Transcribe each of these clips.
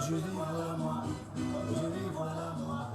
Aujourd'hui, voilà moi. Aujourd'hui, voilà moi.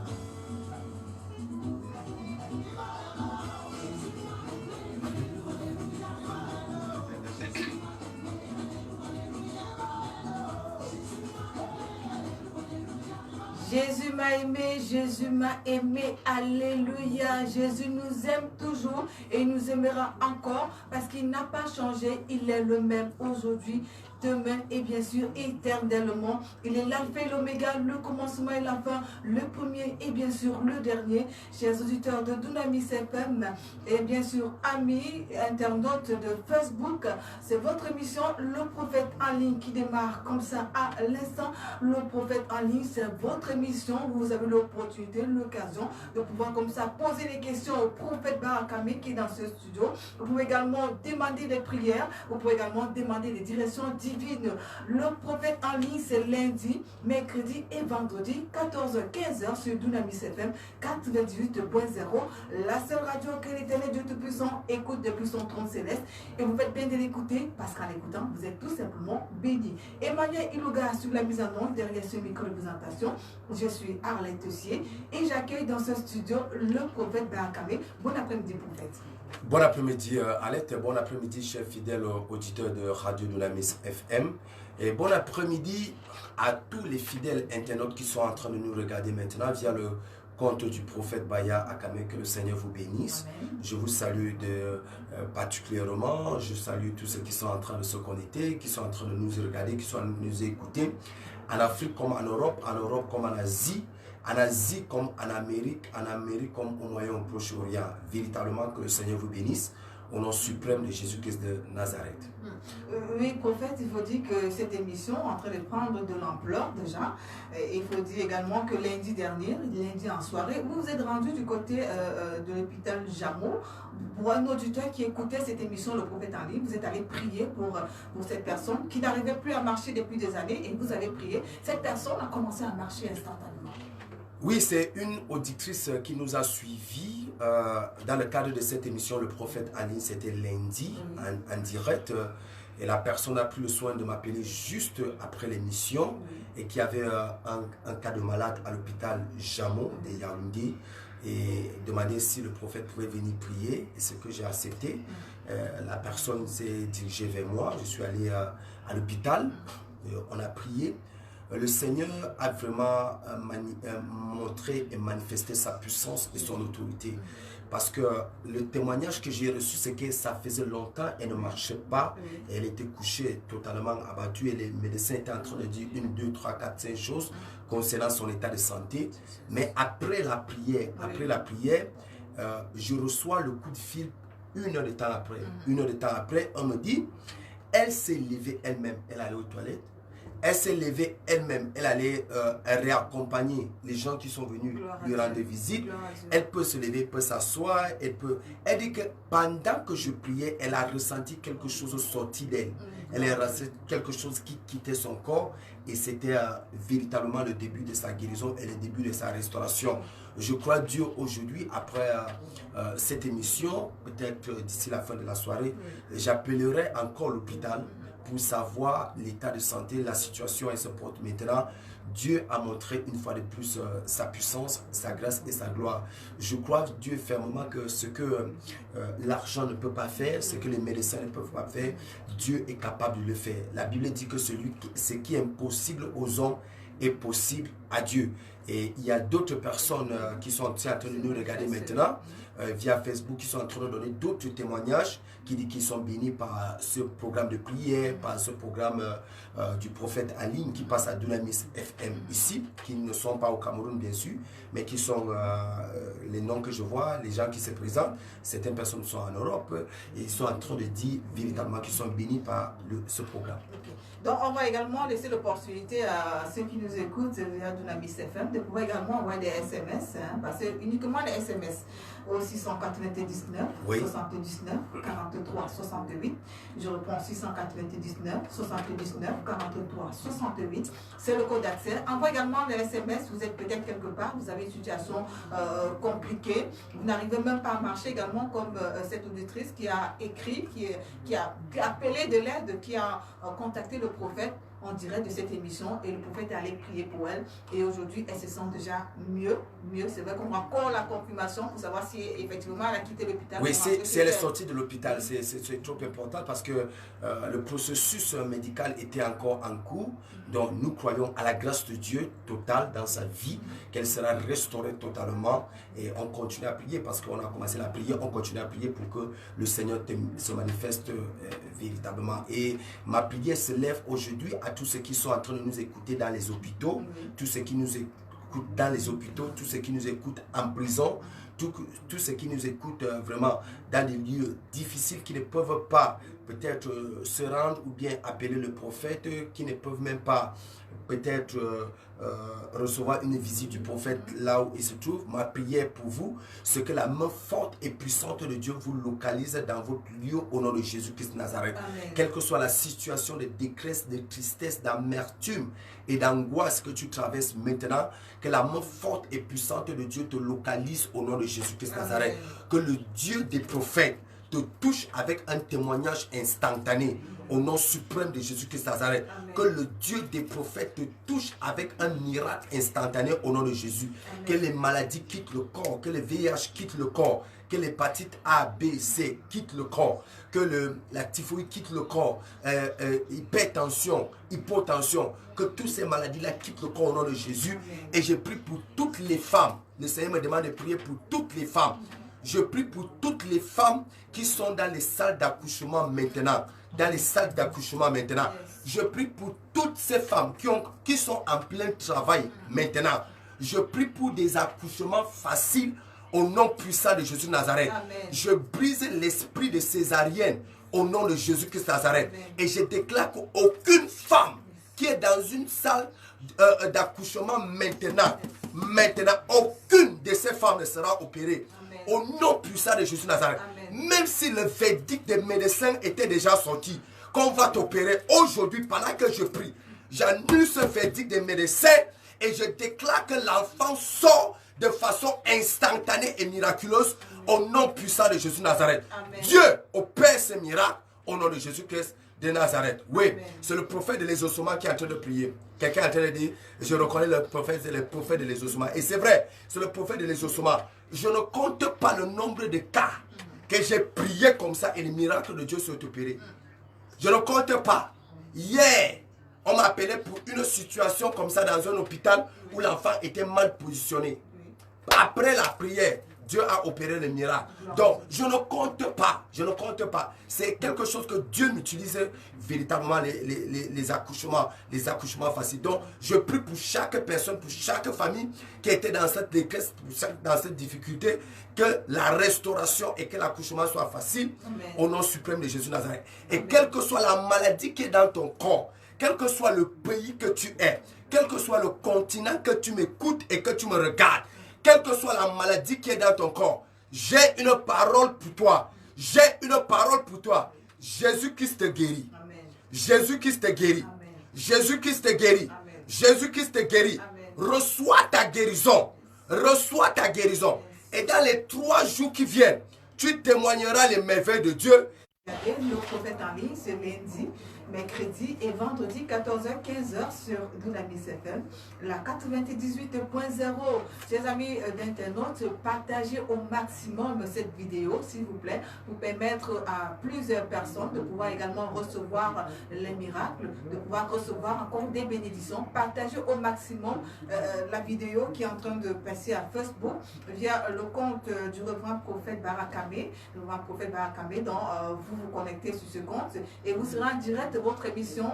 Jésus m'a aimé, alléluia. Jésus nous aime toujours et nous aimera encore parce qu'il n'a pas changé, il est le même aujourd'hui, demain et bien sûr éternellement. Il est l'alpha et l'oméga, le commencement et la fin, le premier et bien sûr le dernier. Chers auditeurs de Dunamis FM et bien sûr amis internautes de Facebook, c'est votre émission Le Prophète en ligne qui démarre comme ça à l'instant. Le Prophète en ligne, c'est votre émission. Vous avez l'opportunité, l'occasion de pouvoir comme ça poser des questions au prophète Barakame qui est dans ce studio. Vous pouvez également demander des prières. Vous pouvez également demander des directions divines. Le Prophète en ligne, c'est lundi, mercredi et vendredi, 14h-15h sur Dunamis FM 98.0. La seule radio que l'Éternel Dieu Tout-Puissant écoute depuis son trône céleste. Et vous faites bien de l'écouter parce qu'en l'écoutant, vous êtes tout simplement bénis. Emmanuel Ilouga sur la mise en onde derrière ce micro de présentation. Je suis Arlette Tessier et j'accueille dans ce studio le prophète Barakame. Bon après-midi, prophète. Bon après-midi, Arlette. Bon après-midi, chers fidèles auditeurs de Radio Dunamis FM. Et bon après-midi à tous les fidèles internautes qui sont en train de nous regarder maintenant via le compte du prophète Baya Akame. Que le Seigneur vous bénisse. Amen. Je vous salue particulièrement. Je salue tous ceux qui sont en train de se connecter, qui sont en train de nous regarder, qui sont en train de nous écouter. En Afrique comme en Europe comme en Asie comme en Amérique comme au Moyen-Proche-Orient. Véritablement que le Seigneur vous bénisse. Au nom suprême de Jésus-Christ de Nazareth. Oui, prophète, il faut dire que cette émission est en train de prendre de l'ampleur déjà. Il faut dire également que lundi dernier, lundi en soirée, vous vous êtes rendu du côté de l'hôpital Jameau. Pour un auditeur qui écoutait cette émission, le prophète en ligne, vous êtes allé prier pour cette personne qui n'arrivait plus à marcher depuis des années et vous avez prié. Cette personne a commencé à marcher instantanément. Oui, c'est une auditrice qui nous a suivis dans le cadre de cette émission, le prophète en ligne, c'était lundi, en direct. Et la personne a pris le soin de m'appeler juste après l'émission et qui avait un cas de malade à l'hôpital Jameau de Yaoundé et demandé si le prophète pouvait venir prier. Et ce que j'ai accepté, la personne s'est dirigée vers moi. Je suis allé à l'hôpital, on a prié. Le Seigneur a vraiment montré et manifesté sa puissance et son autorité. Parce que le témoignage que j'ai reçu, c'est que ça faisait longtemps, elle ne marchait pas. Et elle était couchée, totalement abattue. Et les médecins étaient en train de dire 1, 2, 3, 4, 5 choses concernant son état de santé. Mais après la prière, je reçois le coup de fil 1 heure de temps après. 1 heure de temps après, on me dit, elle s'est levée elle-même, elle allait aux toilettes. Elle s'est levée elle-même, elle allait réaccompagner les gens qui sont venus lui rendre visite. Elle peut se lever, peut s'asseoir, elle dit que pendant que je priais, elle a ressenti quelque chose sorti d'elle. Elle a ressenti quelque chose qui quittait son corps et c'était véritablement le début de sa guérison et le début de sa restauration. Je crois Dieu aujourd'hui, après cette émission, peut-être d'ici la fin de la soirée, j'appellerai encore l'hôpital pour savoir l'état de santé, la situation elle se porte maintenant. Dieu a montré une fois de plus sa puissance, sa grâce et sa gloire. Je crois Dieu fermement que ce que l'argent ne peut pas faire, ce que les médecins ne peuvent pas faire, Dieu est capable de le faire. La Bible dit que ce qui est impossible aux hommes est possible à Dieu. Et il y a d'autres personnes qui sont en train de nous regarder maintenant via Facebook, qui sont en train de donner d'autres témoignages qui disent qu'ils sont bénis par ce programme de prière, par ce programme du prophète en ligne qui passe à Dunamis FM ici, qui ne sont pas au Cameroun bien sûr, mais qui sont les noms que je vois, les gens qui se présentent. Certaines personnes sont en Europe et ils sont en train de dire véritablement qu'ils sont bénis par ce programme. Okay. Donc on va également laisser l'opportunité à ceux qui nous écoutent via Dunamis FM de pouvoir également envoyer des SMS, parce que uniquement les SMS au 699 79 43 68. Je reprends 699 79 43 68. C'est le code d'accès. Envoie également des SMS. Vous êtes peut-être quelque part, vous avez une situation compliquée, vous n'arrivez même pas à marcher également comme cette auditrice qui a écrit, qui a appelé de l'aide, qui a contacté le prophète. en direct de cette émission et le prophète est allé prier pour elle. Et aujourd'hui, elle se sent déjà mieux. C'est vrai qu'on a encore la confirmation pour savoir si effectivement elle a quitté l'hôpital. Oui, si elle est sortie de l'hôpital, c'est trop important parce que le processus médical était encore en cours. Donc nous croyons à la grâce de Dieu totale dans sa vie, qu'elle sera restaurée totalement et on continue à prier parce qu'on a commencé la prière, on continue à prier pour que le Seigneur se manifeste véritablement. Et ma prière se lève aujourd'hui à tous ceux qui sont en train de nous écouter dans les hôpitaux, tous ceux qui nous écoutent dans les hôpitaux, tous ceux qui nous écoutent en prison, tous ceux qui nous écoutent vraiment dans des lieux difficiles qui ne peuvent pas peut-être se rendre ou bien appeler le prophète, qui ne peuvent même pas peut-être recevoir une visite du prophète là où il se trouve. Ma prière pour vous, c'est que la main forte et puissante de Dieu vous localise dans votre lieu au nom de Jésus-Christ de Nazareth. Amen. Quelle que soit la situation de détresse, de tristesse, d'amertume et d'angoisse que tu traverses maintenant, que la main forte et puissante de Dieu te localise au nom de Jésus-Christ de Nazareth. Que le Dieu des prophètes te touche avec un témoignage instantané au nom suprême de Jésus-Christ de Nazareth. Amen. Que le Dieu des prophètes te touche avec un miracle instantané au nom de Jésus. Amen. Que les maladies quittent le corps, que le VIH quitte le corps, que l'hépatite A, B, C quitte le corps, que la typhoïde quitte le corps, hypertension, hypotension, que toutes ces maladies-là quittent le corps au nom de Jésus. Amen. Et je prie pour toutes les femmes. Le Seigneur me demande de prier pour toutes les femmes. Je prie pour toutes les femmes qui sont dans les salles d'accouchement maintenant. Dans les salles d'accouchement maintenant. Je prie pour toutes ces femmes qui sont en plein travail maintenant. Je prie pour des accouchements faciles au nom puissant de Jésus de Nazareth. Amen. Je brise l'esprit de césarienne au nom de Jésus-Christ de Nazareth. Amen. Et je déclare qu'aucune femme qui est dans une salle d'accouchement maintenant, aucune de ces femmes ne sera opérée. Au nom puissant de Jésus de Nazareth. Amen. Même si le verdict des médecins était déjà sorti, qu'on va t'opérer aujourd'hui pendant que je prie, j'annule ce verdict des médecins et je déclare que l'enfant sort de façon instantanée et miraculeuse au nom puissant de Jésus de Nazareth. Amen. Dieu opère ce miracle au nom de Jésus-Christ de Nazareth. Oui, c'est le prophète de l'exaucement qui est en train de prier. Quelqu'un est en train de dire, je reconnais le prophète, c'est le prophète de l'exaucement. Et c'est vrai, c'est le prophète de l'exaucement. Je ne compte pas le nombre de cas que j'ai prié comme ça et les miracles de Dieu sont opérés. Je ne compte pas. Hier, on m'a appelé pour une situation comme ça dans un hôpital où l'enfant était mal positionné. Après la prière, Dieu a opéré le miracle. Donc, je ne compte pas. Je ne compte pas. C'est quelque chose que Dieu m'utilise véritablement, les accouchements faciles. Donc, je prie pour chaque personne, pour chaque famille qui était dans cette détresse, dans cette difficulté, que la restauration et que l'accouchement soit facile. Amen. Au nom suprême de Jésus de Nazareth. Et amen. Quelle que soit la maladie qui est dans ton corps, quel que soit le pays que tu es, quel que soit le continent que tu m'écoutes et que tu me regardes, quelle que soit la maladie qui est dans ton corps, j'ai une parole pour toi. J'ai une parole pour toi. Jésus-Christ te guérit. Jésus-Christ te guérit. Jésus-Christ te guérit. Jésus-Christ te guérit. Reçois ta guérison. Reçois ta guérison. Et dans les 3 jours qui viennent, tu témoigneras les merveilles de Dieu. Le prophète en ligne, c'est lundi, mercredi et vendredi 14h, 15h sur Dunamis FM, la 98.0. Chers amis d'internautes, partagez au maximum cette vidéo, s'il vous plaît, pour permettre à plusieurs personnes de pouvoir également recevoir les miracles, de pouvoir recevoir encore des bénédictions. Partagez au maximum la vidéo qui est en train de passer à Facebook via le compte du reverend prophète Barakamé, le reverend prophète Barakamé, dont vous connectez sur ce compte et vous serez en direct de votre émission,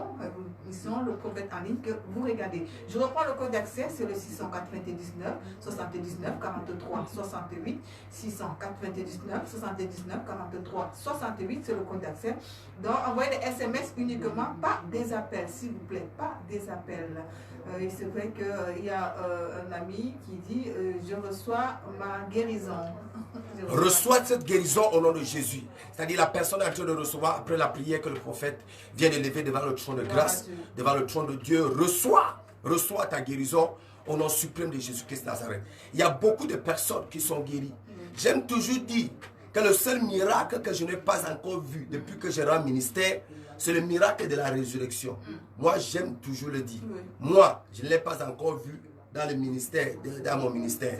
le prophète en ligne que vous regardez. Je reprends le code d'accès, c'est le 699 79 43 68, 699 79 43 68, c'est le code d'accès. Donc envoyez des SMS uniquement, pas des appels, s'il vous plaît, pas des appels. Et c'est vrai qu'il y a un ami qui dit je reçois ma guérison. Reçois cette guérison au nom de Jésus. C'est-à-dire la personne est en train de recevoir après la prière que le prophète vient de lever devant le trône de grâce, devant le trône de Dieu. Reçois ta guérison au nom suprême de Jésus-Christ de Nazareth. Il y a beaucoup de personnes qui sont guéries. J'aime toujours dire que le seul miracle que je n'ai pas encore vu depuis que j'ai rendu ministère, c'est le miracle de la résurrection. Moi, j'aime toujours le dire. Moi, je ne l'ai pas encore vu dans le ministère, dans mon ministère.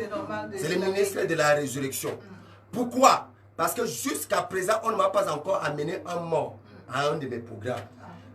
C'est le ministère de la résurrection. Pourquoi? Parce que jusqu'à présent, on ne m'a pas encore amené un mort à un de mes programmes.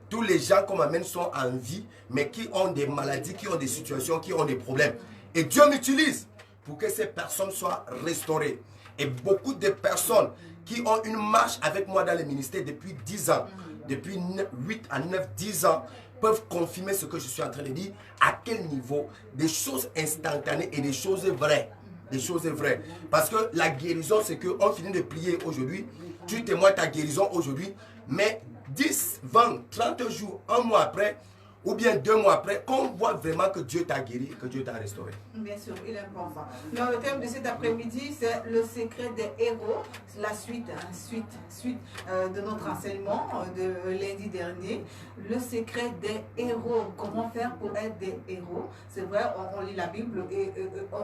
Tous les gens qu'on m'amène sont en vie, mais qui ont des maladies, qui ont des situations, qui ont des problèmes. Et Dieu m'utilise pour que ces personnes soient restaurées. Et beaucoup de personnes qui ont une marche avec moi dans le ministère depuis 10 ans, depuis 8 à 9, 10 ans, peuvent confirmer ce que je suis en train de dire, à quel niveau, des choses instantanées et des choses vraies. Des choses vraies. Parce que la guérison, c'est qu'on finit de prier aujourd'hui, tu témoignes ta guérison aujourd'hui, mais 10, 20, 30 jours, un mois après, ou bien 2 mois après, qu'on voit vraiment que Dieu t'a guéri, que Dieu t'a restauré. Bien sûr, il est important. Alors, le thème de cet après-midi, c'est le secret des héros. La suite de notre enseignement de lundi dernier. Le secret des héros. Comment faire pour être des héros? C'est vrai, on lit la Bible et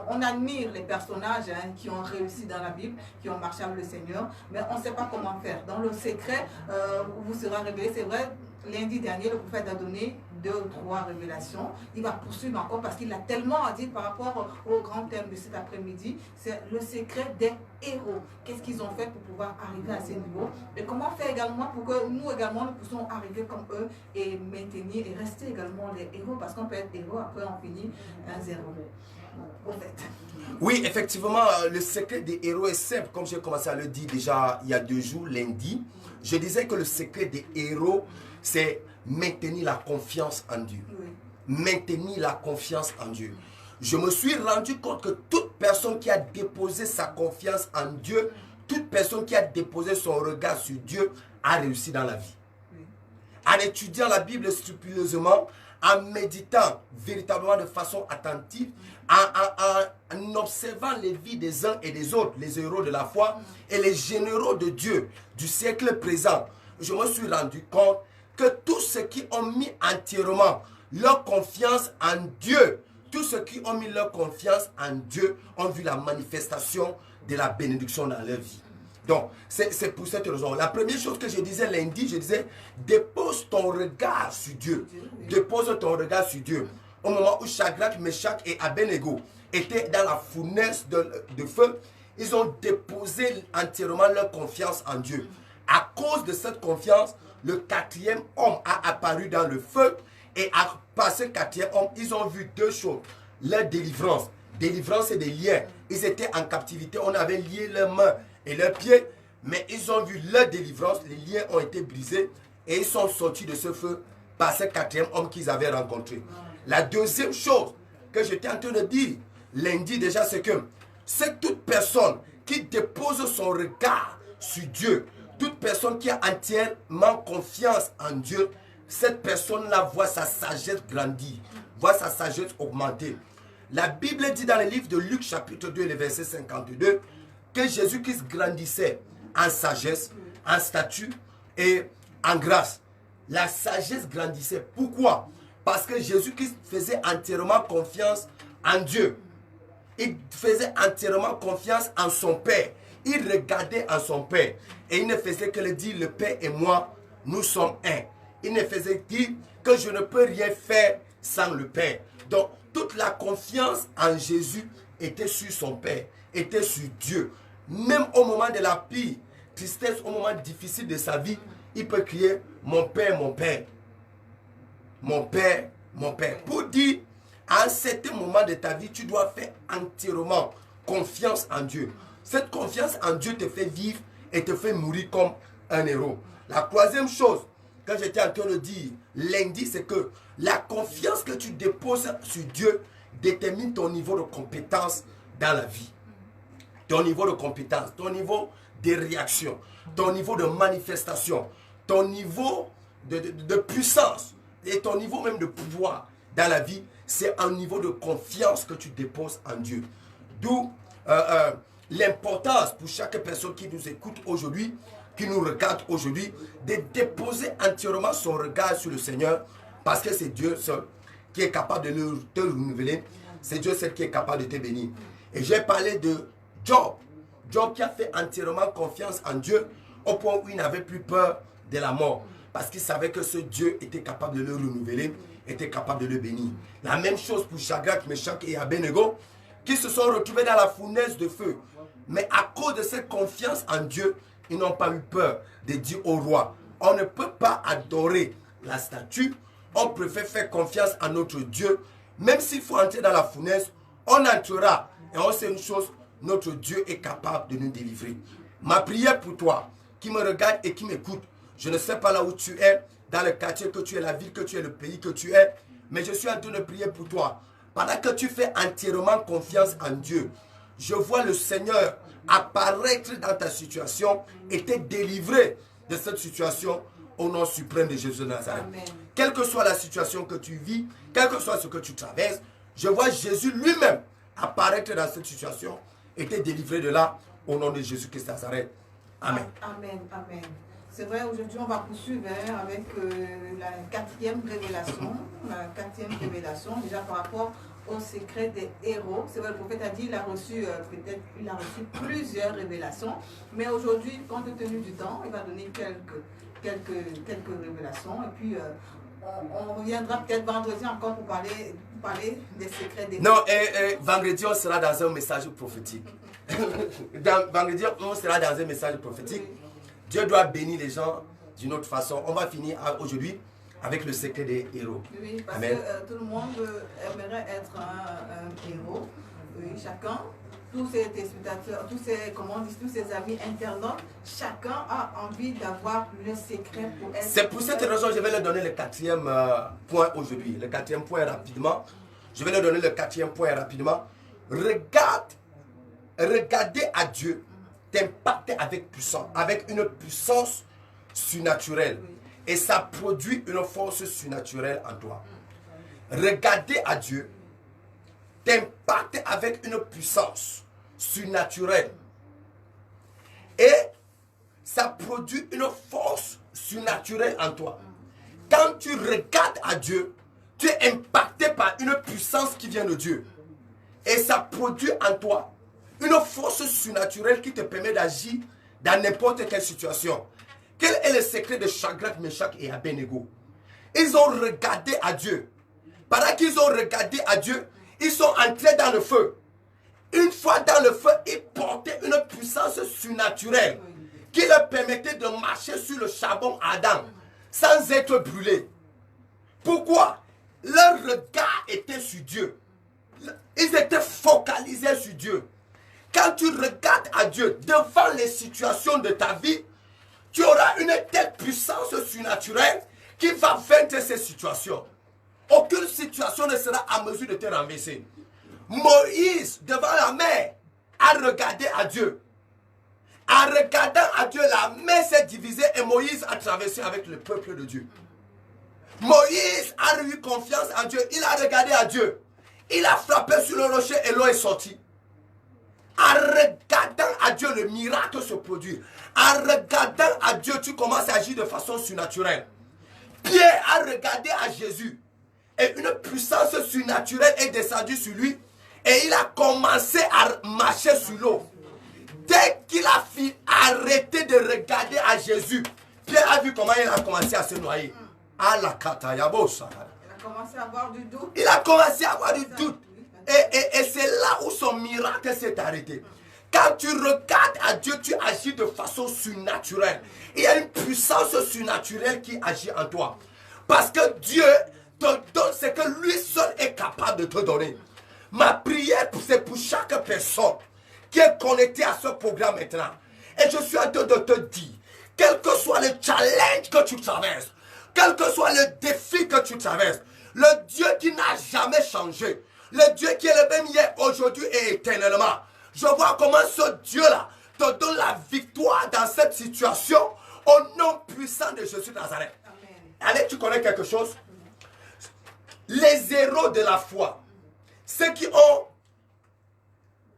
on admire les personnages qui ont réussi dans la Bible, qui ont marché avec le Seigneur, mais on ne sait pas comment faire. Dans le secret, vous sera révélé, c'est vrai. Lundi dernier, le prophète a donné 2 ou 3 révélations. Il va poursuivre encore parce qu'il a tellement à dire par rapport au grand thème de cet après-midi. C'est le secret des héros. Qu'est-ce qu'ils ont fait pour pouvoir arriver à ces niveaux? Et comment faire également pour que nous également nous puissions arriver comme eux et maintenir et rester également les héros? Parce qu'on peut être héros, après on finit un 0. Au fait. Oui, effectivement, le secret des héros est simple. Comme j'ai commencé à le dire déjà il y a 2 jours, lundi, je disais que le secret des héros, c'est maintenir la confiance en Dieu. Oui. Maintenir la confiance en Dieu. Je me suis rendu compte que toute personne qui a déposé sa confiance en Dieu, toute personne qui a déposé son regard sur Dieu, a réussi dans la vie. Oui. En étudiant la Bible scrupuleusement, en méditant véritablement de façon attentive, en observant les vies des uns et des autres, les héros de la foi et les généraux de Dieu du siècle présent, je me suis rendu compte que tous ceux qui ont mis entièrement leur confiance en Dieu, tous ceux qui ont mis leur confiance en Dieu ont vu la manifestation de la bénédiction dans leur vie. Donc, c'est pour cette raison. La première chose que je disais lundi, je disais, dépose ton regard sur Dieu. Dépose ton regard sur Dieu. Au moment où Shadrach, Meshach et Abednego étaient dans la fournaise de feu, ils ont déposé entièrement leur confiance en Dieu. À cause de cette confiance, le 4e homme a apparu dans le feu et par ce 4e homme, ils ont vu 2 choses. Leur délivrance. Délivrance et des liens. Ils étaient en captivité, on avait lié leurs mains et leurs pieds, mais ils ont vu leur délivrance, les liens ont été brisés et ils sont sortis de ce feu par ce 4e homme qu'ils avaient rencontré. La deuxième chose que j'étais en train de dire lundi déjà, c'est que c'est toute personne qui dépose son regard sur Dieu, toute personne qui a entièrement confiance en Dieu, cette personne-là voit sa sagesse grandir, voit sa sagesse augmenter. La Bible dit dans le livre de Luc chapitre 2, le verset 52, que Jésus-Christ grandissait en sagesse, en statut et en grâce. La sagesse grandissait. Pourquoi? Parce que Jésus-Christ faisait entièrement confiance en Dieu. Il faisait entièrement confiance en son Père. Il regardait en son Père. Et il ne faisait que le dire, le Père et moi, nous sommes un. Il ne faisait dire que je ne peux rien faire sans le Père. Donc, toute la confiance en Jésus était sur son Père, était sur Dieu. Même au moment de la pire tristesse, au moment difficile de sa vie, il peut crier « Mon Père, mon Père. Mon Père, mon Père. » Pour dire, à un certain moment de ta vie, tu dois faire entièrement confiance en Dieu. Cette confiance en Dieu te fait vivre et te fait mourir comme un héros. La troisième chose que j'étais en train de dire lundi, c'est que la confiance que tu déposes sur Dieu détermine ton niveau de compétence dans la vie. Ton niveau de compétence, ton niveau de réaction, ton niveau de manifestation, ton niveau de puissance et ton niveau même de pouvoir dans la vie, c'est un niveau de confiance que tu déposes en Dieu. D'où l'importance pour chaque personne qui nous écoute aujourd'hui, qui nous regarde aujourd'hui, de déposer entièrement son regard sur le Seigneur, parce que c'est Dieu seul qui est capable de te renouveler, c'est Dieu seul qui est capable de te bénir. Et j'ai parlé de Job. Job qui a fait entièrement confiance en Dieu au point où il n'avait plus peur de la mort. Parce qu'il savait que ce Dieu était capable de le renouveler, était capable de le bénir. La même chose pour Shadrach, Meshach et Abednego, qui se sont retrouvés dans la fournaise de feu. Mais à cause de cette confiance en Dieu, ils n'ont pas eu peur de dire au roi, on ne peut pas adorer la statue, on préfère faire confiance à notre Dieu. Même s'il faut entrer dans la fournaise, on entrera. Et on sait une chose, notre Dieu est capable de nous délivrer. Ma prière pour toi, qui me regarde et qui m'écoute, je ne sais pas là où tu es, dans le quartier que tu es, la ville que tu es, le pays que tu es, mais je suis en train de prier pour toi. Pendant que tu fais entièrement confiance en Dieu, je vois le Seigneur apparaître dans ta situation et te délivrer de cette situation au nom suprême de Jésus de Nazareth. Amen. Quelle que soit la situation que tu vis, quel que soit ce que tu traverses, je vois Jésus lui-même apparaître dans cette situation et te délivrer de là au nom de Jésus-Christ de Nazareth. Amen. Amen. Amen. C'est vrai, aujourd'hui on va poursuivre avec la quatrième révélation. La quatrième révélation, déjà par rapport au secret des héros. C'est vrai, le prophète a dit, il a reçu plusieurs révélations. Mais aujourd'hui, compte tenu du temps, il va donner quelques révélations. Et puis, on reviendra peut-être vendredi encore pour parler des secrets des héros. Non, vendredi, on sera dans un message prophétique. Vendredi, on sera dans un message prophétique. Oui. Dieu doit bénir les gens d'une autre façon. On va finir aujourd'hui avec le secret des héros. Oui, parce Amen. Que tout le monde aimerait être un héros. Oui, chacun, tous ses téléspectateurs, tous ses amis internautes, chacun a envie d'avoir le secret pour être. C'est pour cette raison que je vais leur donner le quatrième point aujourd'hui. Le quatrième point rapidement. Je vais leur donner le quatrième point rapidement. Regardez à Dieu t'impacter avec une puissance surnaturelle. Et ça produit une force surnaturelle en toi. Regarder à Dieu t'impacter avec une puissance surnaturelle. Et ça produit une force surnaturelle en toi. Quand tu regardes à Dieu, tu es impacté par une puissance qui vient de Dieu. Et ça produit en toi une force surnaturelle qui te permet d'agir dans n'importe quelle situation. Quel est le secret de Shadrach, Meshach et Abednego? Ils ont regardé à Dieu. Pendant qu'ils ont regardé à Dieu, ils sont entrés dans le feu. Une fois dans le feu, ils portaient une puissance surnaturelle qui leur permettait de marcher sur le charbon ardent sans être brûlés. Pourquoi? Leur regard était sur Dieu. Ils étaient focalisés sur Dieu. Quand tu regardes à Dieu devant les situations de ta vie, tu auras une telle puissance surnaturelle qui va vaincre ces situations. Aucune situation ne sera à mesure de te renverser. Moïse, devant la mer, a regardé à Dieu. En regardant à Dieu, la mer s'est divisée et Moïse a traversé avec le peuple de Dieu. Moïse a eu confiance en Dieu. Il a regardé à Dieu. Il a frappé sur le rocher et l'eau est sortie. En regardant à Dieu, le miracle se produit. En regardant à Dieu, tu commences à agir de façon surnaturelle. Pierre a regardé à Jésus. Et une puissance surnaturelle est descendue sur lui. Et il a commencé à marcher sur l'eau. Dès qu'il a arrêté de regarder à Jésus, Pierre a vu comment il a commencé à se noyer. Il a commencé à avoir du doute. Il a commencé à avoir du doute. Et c'est là où son miracle s'est arrêté. Quand tu regardes à Dieu, tu agis de façon surnaturelle. Il y a une puissance surnaturelle qui agit en toi. Parce que Dieu te donne ce que lui seul est capable de te donner. Ma prière, c'est pour chaque personne qui est connectée à ce programme maintenant. Et je suis en train de te dire, quel que soit le challenge que tu traverses, quel que soit le défi que tu traverses, le Dieu qui n'a jamais changé, le Dieu qui est le même hier, aujourd'hui et éternellement. Je vois comment ce Dieu-là te donne la victoire dans cette situation au nom puissant de Jésus de Nazareth. Amen. Allez, tu connais quelque chose? Les héros de la foi, ceux qui ont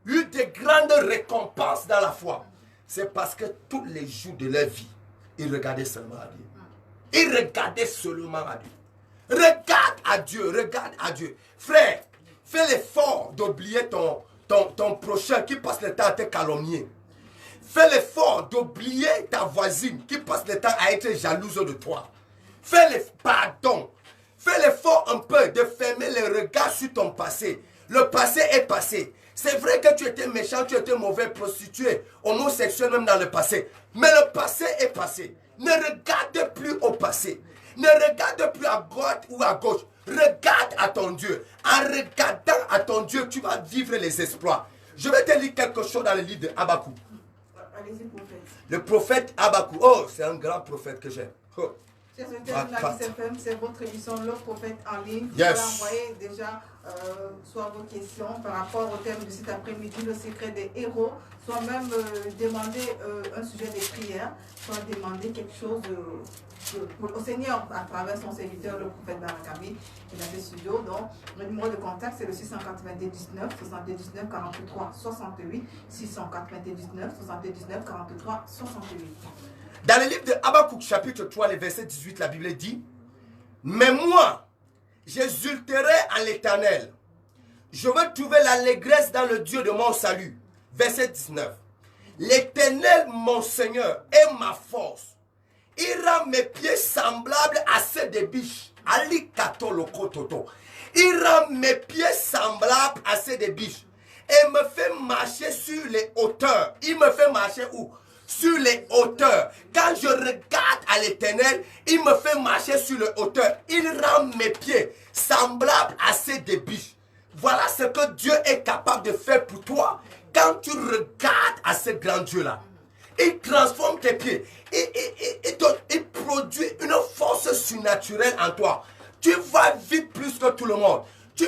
eu de grandes récompenses dans la foi, c'est parce que tous les jours de leur vie, ils regardaient seulement à Dieu. Ils regardaient seulement à Dieu. Regarde à Dieu, regarde à Dieu. Frère, fais l'effort d'oublier ton prochain qui passe le temps à te calomnier. Fais l'effort d'oublier ta voisine qui passe le temps à être jalouse de toi. Fais l'effort un peu de fermer les regards sur ton passé. Le passé est passé. C'est vrai que tu étais méchant, tu étais mauvais, prostitué, homosexuel même dans le passé. Mais le passé est passé. Ne regarde plus au passé. Ne regarde plus à droite ou à gauche. Regarde à ton Dieu. En regardant à ton Dieu, tu vas vivre les exploits. Je vais te lire quelque chose dans le livre de Habakkuk. Allez-y, prophète. Le prophète Habakkuk. Oh, c'est un grand prophète que j'aime. Oh. C'est votre émission Le Prophète en ligne. Vous Yes. pouvez envoyer déjà soit vos questions par rapport au thème de cet après-midi, le secret des héros, soit même demander un sujet de prière, soit demander quelque chose au Seigneur à travers son serviteur, le prophète Barakami, qui est dans ce studio. Donc, le numéro de contact, c'est le 699 79 43 68, 699 79 43 68. Dans le livre de Habakkuk chapitre 3, le verset 18, la Bible dit: mais moi, j'exulterai en l'Éternel. Je veux trouver l'allégresse dans le Dieu de mon salut. Verset 19. L'Éternel, mon Seigneur, est ma force. Il rend mes pieds semblables à ceux des biches. Ali kato loko toto. Il rend mes pieds semblables à ceux des biches. Et me fait marcher sur les hauteurs. Il me fait marcher où? Sur les hauteurs. Quand je regarde à l'Éternel, il me fait marcher sur les hauteurs. Il rend mes pieds semblables à ceux des biches. Voilà ce que Dieu est capable de faire pour toi quand tu regardes à ce grand Dieu-là. Il transforme tes pieds. Il produit une force surnaturelle en toi. Tu vas vite plus que tout le monde. Tu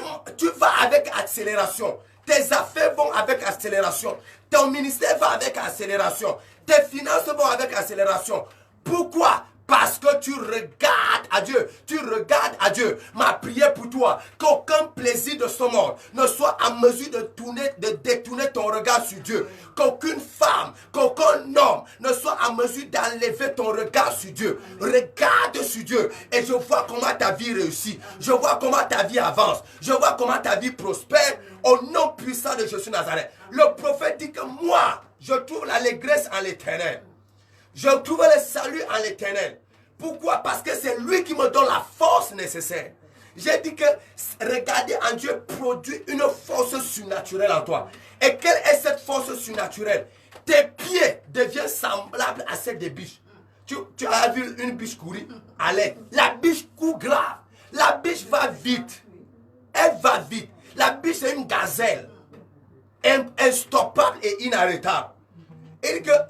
vas avec accélération. Tes affaires vont avec accélération. Ton ministère va avec accélération. Tes finances vont avec accélération. Pourquoi? Parce que tu regardes à Dieu. Tu regardes à Dieu. Ma prière pour toi, qu'aucun plaisir de ce monde ne soit en mesure de détourner ton regard sur Dieu. Qu'aucune femme, qu'aucun homme ne soit en mesure d'enlever ton regard sur Dieu. Regarde sur Dieu et je vois comment ta vie réussit. Je vois comment ta vie avance. Je vois comment ta vie prospère au nom puissant de Jésus Nazareth. Le prophète dit que moi, je trouve l'allégresse en l'Éternel. Je trouve le salut en l'Éternel. Pourquoi? Parce que c'est lui qui me donne la force nécessaire. J'ai dit que regarder en Dieu produit une force surnaturelle en toi. Et quelle est cette force surnaturelle? Tes pieds deviennent semblables à celles des biches. Tu as vu une biche courir? Allez, la biche court grave. La biche va vite. Elle va vite. La biche est une gazelle. Instoppable et inarrêtable.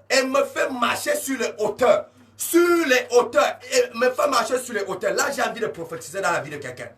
Elle me fait marcher sur les hauteurs. Sur les hauteurs. Elle me fait marcher sur les hauteurs. Là, j'ai envie de prophétiser dans la vie de quelqu'un.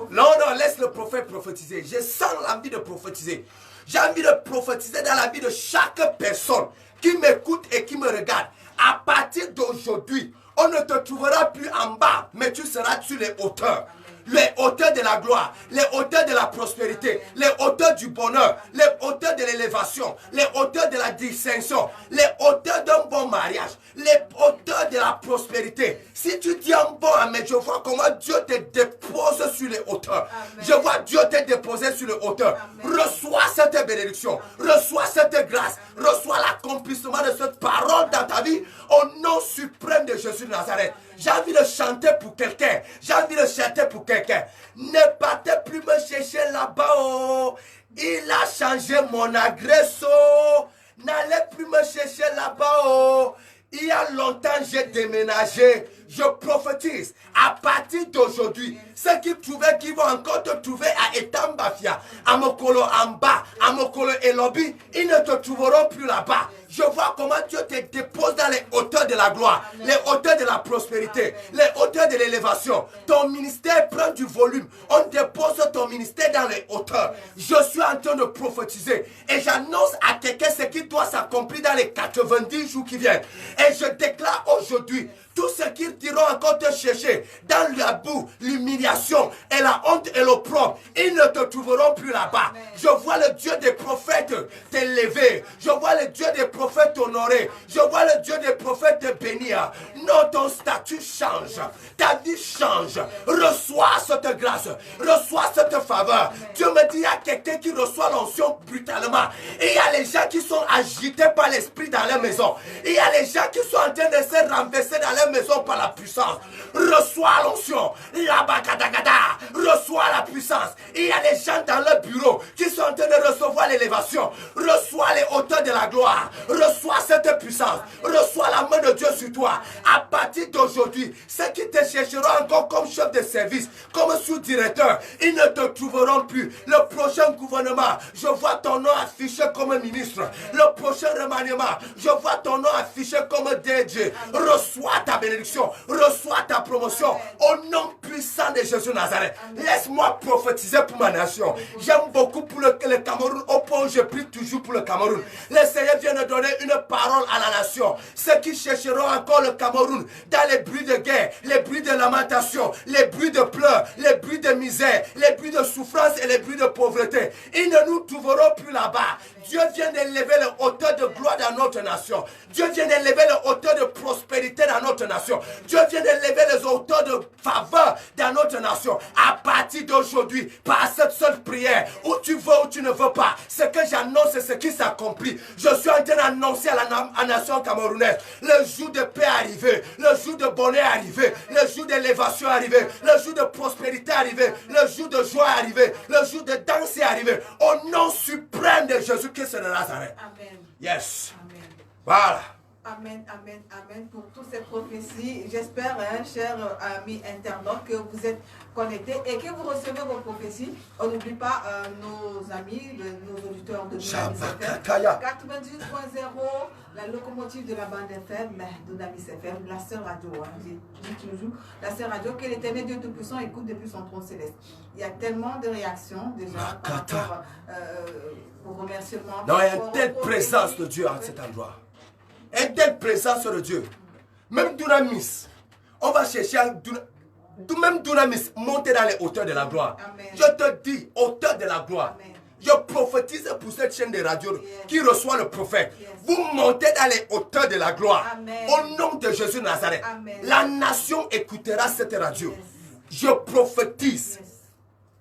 Non, laisse le prophète prophétiser. Je sens l'envie de prophétiser. J'ai envie de prophétiser dans la vie de chaque personne qui m'écoute et qui me regarde. À partir d'aujourd'hui, on ne te trouvera plus en bas, mais tu seras sur les hauteurs. Les hauteurs de la gloire, les hauteurs de la prospérité, les hauteurs du bonheur, les hauteurs de l'élévation, les hauteurs de la distinction, les hauteurs d'un bon mariage, les hauteurs de la prospérité. Si tu dis un bon amen, je vois comment Dieu te dépose sur les hauteurs. Amen. Je vois Dieu te déposer sur les hauteurs. Amen. Reçois cette bénédiction, reçois cette grâce, reçois l'accomplissement de cette parole dans ta vie au nom suprême de Jésus de Nazareth. J'ai envie de chanter pour quelqu'un. J'ai envie de chanter pour quelqu'un. Ne partez plus me chercher là-bas. Oh. Il a changé mon adresse. Oh. N'allez plus me chercher là-bas. Oh. Il y a longtemps, j'ai déménagé. Je prophétise. À partir d'aujourd'hui, ceux qui trouvaient qui vont encore te trouver à Etambafia, à Mokolo en bas, à Mokolo et Lobby, ils ne te trouveront plus là-bas. Je vois comment Dieu te dépose dans les hauteurs de la gloire, les hauteurs de la prospérité, les hauteurs de l'élévation. Ton ministère prend du volume. On dépose ton ministère dans les hauteurs. Je suis en train de prophétiser et j'annonce à quelqu'un ce qui doit s'accomplir dans les 90 jours qui viennent. Et je déclare aujourd'hui Tous ceux qui diront encore te chercher dans la boue, l'humiliation et la honte et l'opprobre, ils ne te trouveront plus là-bas. Je vois le Dieu des prophètes t'élever. Je vois le Dieu des prophètes t'honorer. Je vois le Dieu des prophètes te bénir. Non, ton statut change. Ta vie change. Reçois cette grâce. Reçois cette faveur. Dieu me dit, il y a quelqu'un qui reçoit l'onction brutalement. Et il y a les gens qui sont agités par l'esprit dans leur maison. Et il y a les gens qui sont en train de se renverser dans leur maison par la puissance. Reçois l'onction. Reçois la puissance. Et il y a les gens dans leur bureau qui sont en train de recevoir l'élévation. Reçois les hauteurs de la gloire. Reçois cette puissance. Reçois la main de Dieu sur toi. À partir d'aujourd'hui, ceux qui te chercheront encore comme chef de service, comme sous-directeur, ils ne te trouveront plus. Le prochain gouvernement, je vois ton nom affiché comme ministre. Le prochain remaniement, je vois ton nom affiché comme DG. Reçois ta bénédiction. Reçois ta promotion. Au nom puissant de Jésus Nazareth. Laisse-moi prophétiser pour ma nation. J'aime beaucoup pour le Cameroun. Au point où je prie toujours pour le Cameroun. Le Seigneur vient de donner une parole à la nation. Ceux qui chercheront encore le Cameroun dans les bruits de guerre, les bruits de lamentation, les bruits de pleurs, les bruits de misère, les bruits de souffrance et les bruits de pauvreté, ils ne nous trouveront plus là-bas. Dieu vient d'élever les hauteurs de gloire dans notre nation. Dieu vient d'élever les hauteurs de prospérité dans notre nation. Dieu vient d'élever les hauteurs de faveur dans notre nation. À partir d'aujourd'hui, par cette seule prière, où tu veux ou tu ne veux pas, ce que j'annonce, c'est ce qui s'accomplit. Je suis en train d'annoncer à la nation camerounaise, le jour de paix est arrivé, le jour de bonheur est arrivé, le jour d'élévation est arrivé, le jour de prospérité est arrivé, le jour de joie est arrivé, le jour de danse est arrivé. Au nom suprême de Jésus-Christ de Nazareth. Amen. Yes. Amen. Voilà. Amen, amen, amen pour toutes ces prophéties. J'espère, chers amis internautes, que vous êtes connectés et que vous recevez vos prophéties. On n'oublie pas nos amis, nos auditeurs de Dunamis FM, 98.0, la locomotive de la bande FM, Dunamis FM, la seule radio. Je dis toujours, la seule radio que l'Éternel Dieu Tout-Puissant écoute depuis son trône céleste. Il y a tellement de réactions déjà par rapport aux remerciements. Non, il y a une telle présence de Dieu à cet endroit. Une telle présence de Dieu. Même Dunamis, on va chercher même Dunamis, monter dans les hauteurs de la gloire. Amen. Je te dis, hauteur de la gloire. Amen. Je prophétise pour cette chaîne de radio qui reçoit le prophète. Vous montez dans les hauteurs de la gloire. Amen. Au nom de Jésus Nazareth. Amen. La nation écoutera cette radio. Yes. Je prophétise. Yes.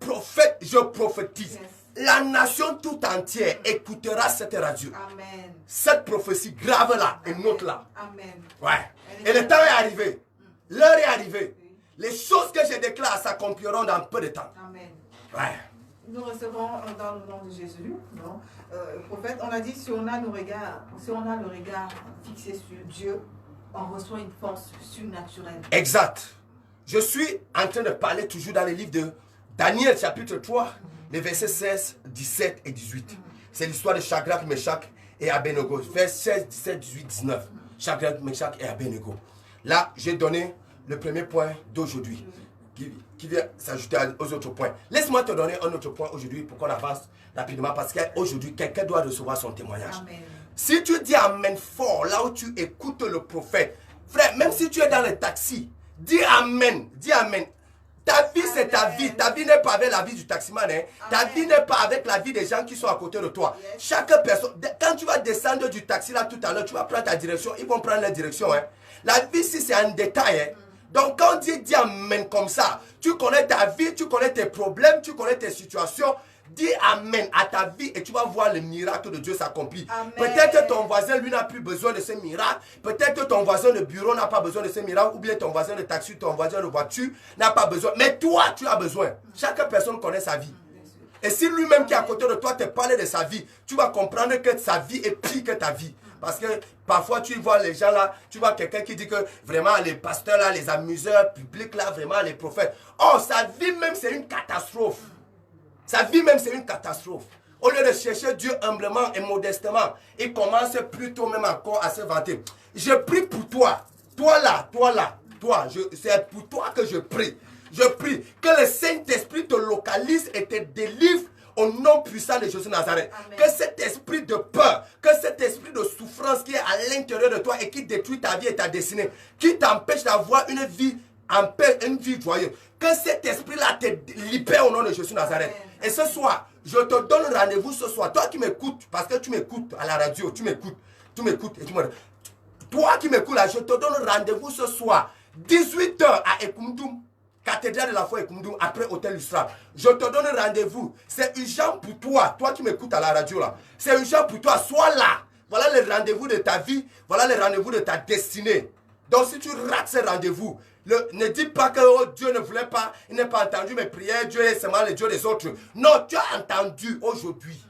Prophète, je prophétise. Yes. La nation tout entière écoutera cette radio. Amen. Cette prophétie grave-la et note-la. Amen. Ouais. Et le temps est arrivé. L'heure est arrivée. Les choses que je déclare s'accompliront dans peu de temps. Amen. Ouais. Nous recevons dans le nom de Jésus, non? Prophète, on a dit si on a le regard fixé sur Dieu, on reçoit une force surnaturelle. Exact. Je suis en train de parler toujours dans le livre de Daniel chapitre 3, les versets 16, 17 et 18. C'est l'histoire de Shadrach, Meshach et Abednego. Versets 16, 17, 18, 19. Shadrach, Meshach et Abednego. Là, j'ai donné le premier point d'aujourd'hui qui vient s'ajouter aux autres points. Laisse-moi te donner un autre point aujourd'hui pour qu'on avance rapidement parce qu'aujourd'hui, quelqu'un doit recevoir son témoignage. Amen. Si tu dis Amen fort, là où tu écoutes le prophète, frère, même si tu es dans le taxi, dis Amen, dis Amen. Ta vie, c'est ta vie. Ta vie n'est pas avec la vie du taximan. Hein. Ta vie n'est pas avec la vie des gens qui sont à côté de toi. Yes. Chaque personne, quand tu vas descendre du taxi là tout à l'heure, tu vas prendre ta direction, ils vont prendre leur direction. Hein. La vie, si c'est un détail. Hein. Donc, quand on dit Amen comme ça, tu connais ta vie, tu connais tes problèmes, tu connais tes situations. Dis Amen à ta vie et tu vas voir le miracle de Dieu s'accomplir. Peut-être que ton voisin, lui, n'a plus besoin de ce miracle. Peut-être que ton voisin de bureau n'a pas besoin de ce miracle. Ou bien ton voisin de taxi, ton voisin de voiture n'a pas besoin. Mais toi, tu as besoin. Chaque personne connaît sa vie. Et si lui-même qui est à côté de toi te parle de sa vie, tu vas comprendre que sa vie est pire que ta vie. Parce que parfois tu vois les gens là, tu vois quelqu'un qui dit que vraiment les pasteurs là, les amuseurs publics là, vraiment les prophètes. Oh, sa vie même c'est une catastrophe. Sa vie même c'est une catastrophe. Au lieu de chercher Dieu humblement et modestement, il commence plutôt même encore à se vanter. Je prie pour toi. Toi, c'est pour toi que je prie. Je prie que le Saint-Esprit te localise et te délivre au nom puissant de Jésus de Nazareth. Amen. Que cet esprit de peur, que cet esprit de souffrance qui est à l'intérieur de toi et qui détruit ta vie et ta destinée, qui t'empêche d'avoir une vie en paix, une vie joyeuse, que cet esprit-là te libère au nom de Jésus de Nazareth. Amen. Et ce soir, je te donne rendez-vous ce soir. Toi qui m'écoutes, parce que tu m'écoutes à la radio, tu m'écoutes et tu me... Toi qui m'écoutes là, je te donne rendez-vous ce soir, 18h à Ekumdum, cathédrale de la foi Ekumdum, après Hôtel Lustra. Je te donne rendez-vous. C'est urgent pour toi, toi qui m'écoutes à la radio là. C'est urgent pour toi, sois là. Voilà le rendez-vous de ta vie, voilà le rendez-vous de ta destinée. Donc si tu rates ce rendez-vous, ne dis pas que oh, Dieu ne voulait pas, il n'a pas entendu mes prières, Dieu est seulement le Dieu des autres. Non, tu as entendu aujourd'hui.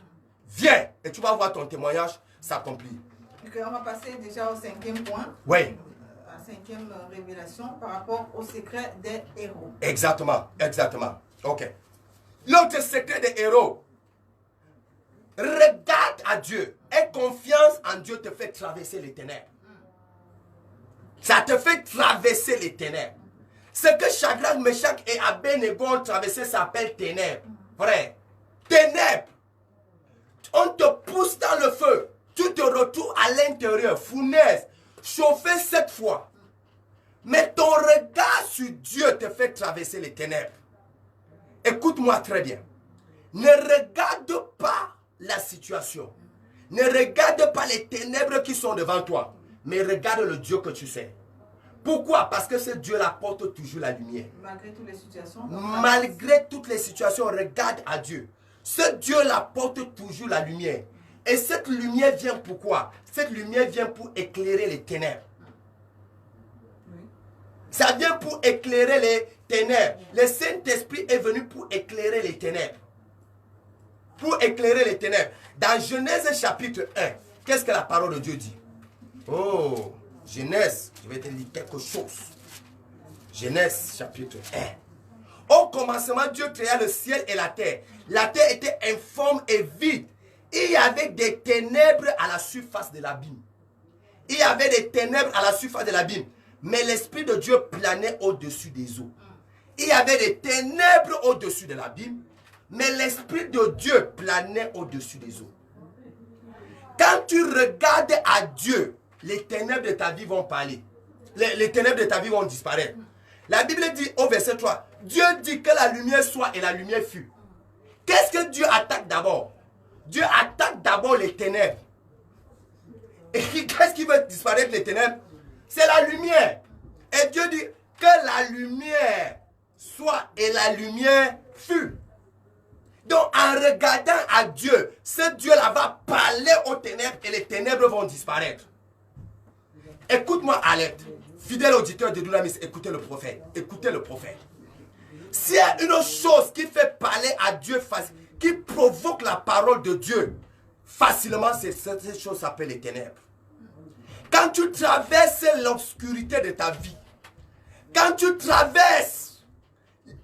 Viens et tu vas voir ton témoignage s'accomplir. Okay, on va passer déjà au 5e point. Oui. La 5e révélation par rapport au secret des héros. Exactement, exactement. Ok. L'autre secret des héros. Regarde à Dieu. Et confiance en Dieu te fait traverser les ténèbres. Ça te fait traverser les ténèbres. Ce que Shadrach, Meshach et Abednego ont traversé s'appelle ténèbres. Frère, ténèbres. On te pousse dans le feu. Tu te retrouves à l'intérieur, fournaise, chauffé 7 fois. Mais ton regard sur Dieu te fait traverser les ténèbres. Écoute-moi très bien. Ne regarde pas la situation. Ne regarde pas les ténèbres qui sont devant toi. Mais regarde le Dieu que tu sais. Pourquoi? Parce que ce Dieu-là apporte toujours la lumière. Malgré toutes les situations. Malgré toutes les situations, regarde à Dieu. Ce Dieu-là apporte toujours la lumière. Et cette lumière vient pourquoi? Cette lumière vient pour éclairer les ténèbres. Oui. Ça vient pour éclairer les ténèbres. Le Saint-Esprit est venu pour éclairer les ténèbres. Pour éclairer les ténèbres. Dans Genèse chapitre 1, qu'est-ce que la parole de Dieu dit? Oh, Genèse, je vais te lire quelque chose. Genèse chapitre 1. Au commencement, Dieu créa le ciel et la terre. La terre était informe et vide. Il y avait des ténèbres à la surface de l'abîme. Il y avait des ténèbres à la surface de l'abîme. Mais l'Esprit de Dieu planait au-dessus des eaux. Il y avait des ténèbres au-dessus de l'abîme. Mais l'Esprit de Dieu planait au-dessus des eaux. Quand tu regardes à Dieu, les ténèbres de ta vie vont parler. Les ténèbres de ta vie vont disparaître. La Bible dit au verset 3, Dieu dit que la lumière soit et la lumière fut. Qu'est-ce que Dieu attaque d'abord? Dieu attaque d'abord les ténèbres. Et qu'est-ce qui veut disparaître les ténèbres? C'est la lumière. Et Dieu dit que la lumière soit et la lumière fut. Donc en regardant à Dieu, ce Dieu-là va parler aux ténèbres et les ténèbres vont disparaître. Écoute-moi, Alette. Fidèle auditeur de Dunamis, écoutez le prophète. Écoutez le prophète. S'il y a une chose qui fait parler à Dieu, qui provoque la parole de Dieu facilement, cette chose s'appelle les ténèbres. Quand tu traverses l'obscurité de ta vie, quand tu traverses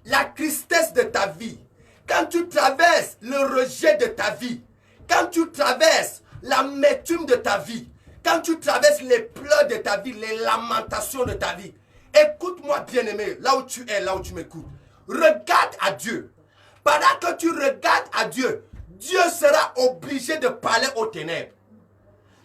la tristesse de ta vie, quand tu traverses le rejet de ta vie, quand tu traverses l'amertume de ta vie, quand tu traverses les pleurs de ta vie, les lamentations de ta vie, écoute-moi bien-aimé, là où tu es, là où tu m'écoutes. Regarde à Dieu. Pendant que tu regardes à Dieu, Dieu sera obligé de parler aux ténèbres.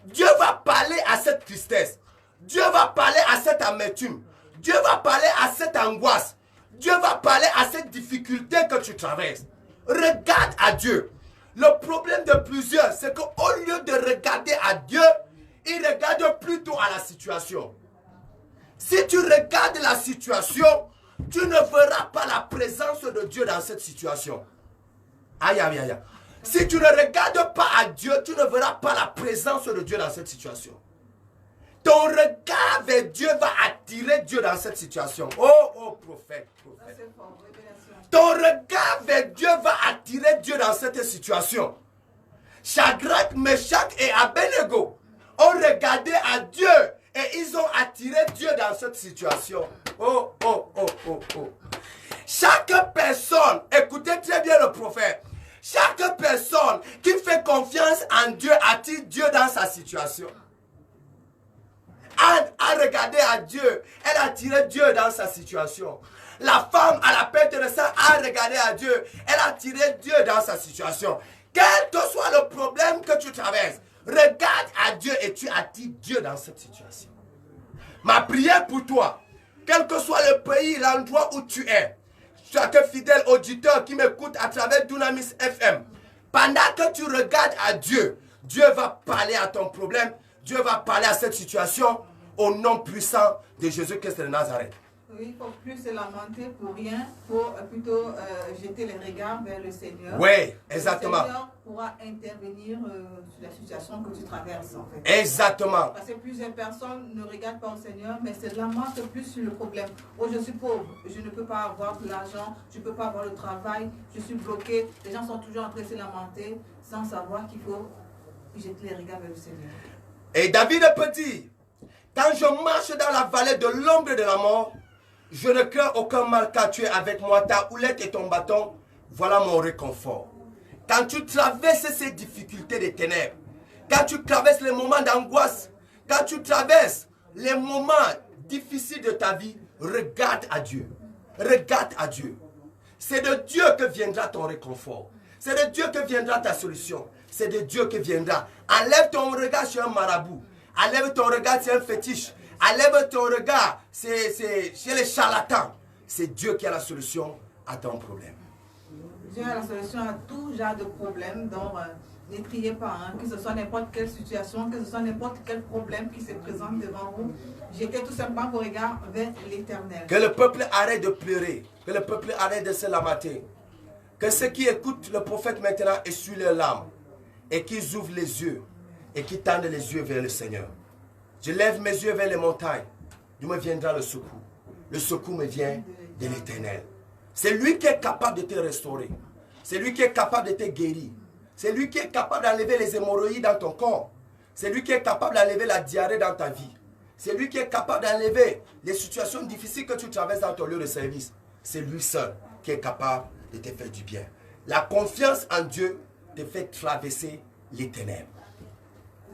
Dieu va parler à cette tristesse. Dieu va parler à cette amertume. Dieu va parler à cette angoisse. Dieu va parler à cette difficulté que tu traverses. Regarde à Dieu. Le problème de plusieurs, c'est qu'au lieu de regarder à Dieu, ils regardent plutôt à la situation. Si tu regardes la situation, tu ne verras pas la présence de Dieu dans cette situation. Aïe, aïe, aïe. Si tu ne regardes pas à Dieu, tu ne verras pas la présence de Dieu dans cette situation. Ton regard vers Dieu va attirer Dieu dans cette situation. Oh, prophète. Ton regard vers Dieu va attirer Dieu dans cette situation. Shadrach, Meshach et Abednego ont regardé à Dieu et ils ont attiré Dieu dans cette situation. Oh. Chaque personne, écoutez très bien le prophète, chaque personne qui fait confiance en Dieu attire Dieu dans sa situation. Anne a regardé à Dieu, elle attiré Dieu dans sa situation. La femme à la perte de sang a regardé à Dieu. Elle a attiré Dieu dans sa situation. Quel que soit le problème que tu traverses, regarde à Dieu et tu attires Dieu dans cette situation. Ma prière pour toi, quel que soit le pays, l'endroit où tu es, chaque fidèle auditeur qui m'écoute à travers Dunamis FM, pendant que tu regardes à Dieu, Dieu va parler à ton problème, Dieu va parler à cette situation au nom puissant de Jésus-Christ de Nazareth. Oui, il ne faut plus se lamenter pour rien, il faut plutôt jeter les regards vers le Seigneur. Oui, exactement. Le Seigneur pourra intervenir sur la situation que tu traverses en fait. Exactement. Parce que plusieurs personnes ne regardent pas au Seigneur, mais se lamentent plus sur le problème. Oh, je suis pauvre, je ne peux pas avoir de l'argent, je ne peux pas avoir le travail, je suis bloqué. Les gens sont toujours en train de se lamenter sans savoir qu'il faut jeter les regards vers le Seigneur. Et David peut dire, quand je marche dans la vallée de l'ombre de la mort, je ne crains aucun mal car tu es avec moi, ta houlette et ton bâton, voilà mon réconfort. Quand tu traverses ces difficultés des ténèbres, quand tu traverses les moments d'angoisse, quand tu traverses les moments difficiles de ta vie, regarde à Dieu. Regarde à Dieu. C'est de Dieu que viendra ton réconfort. C'est de Dieu que viendra ta solution. C'est de Dieu que viendra. Enlève ton regard sur un marabout. Enlève ton regard sur un fétiche. Enlève ton regard chez les charlatans. C'est Dieu qui a la solution à ton problème. Dieu a la solution à tout genre de problème. Donc, ne criez pas, hein, que ce soit n'importe quelle situation, que ce soit n'importe quel problème qui se présente devant vous. Jetez tout simplement vos regards vers l'Éternel. Que le peuple arrête de pleurer. Que le peuple arrête de se lamenter. Que ceux qui écoutent le prophète maintenant essuient leurs larmes. Et qu'ils ouvrent les yeux. Et qu'ils tendent les yeux vers le Seigneur. Je lève mes yeux vers les montagnes. D'où me viendra le secours. Le secours me vient de l'Éternel. C'est lui qui est capable de te restaurer. C'est lui qui est capable de te guérir. C'est lui qui est capable d'enlever les hémorroïdes dans ton corps. C'est lui qui est capable d'enlever la diarrhée dans ta vie. C'est lui qui est capable d'enlever les situations difficiles que tu traverses dans ton lieu de service. C'est lui seul qui est capable de te faire du bien. La confiance en Dieu te fait traverser les ténèbres.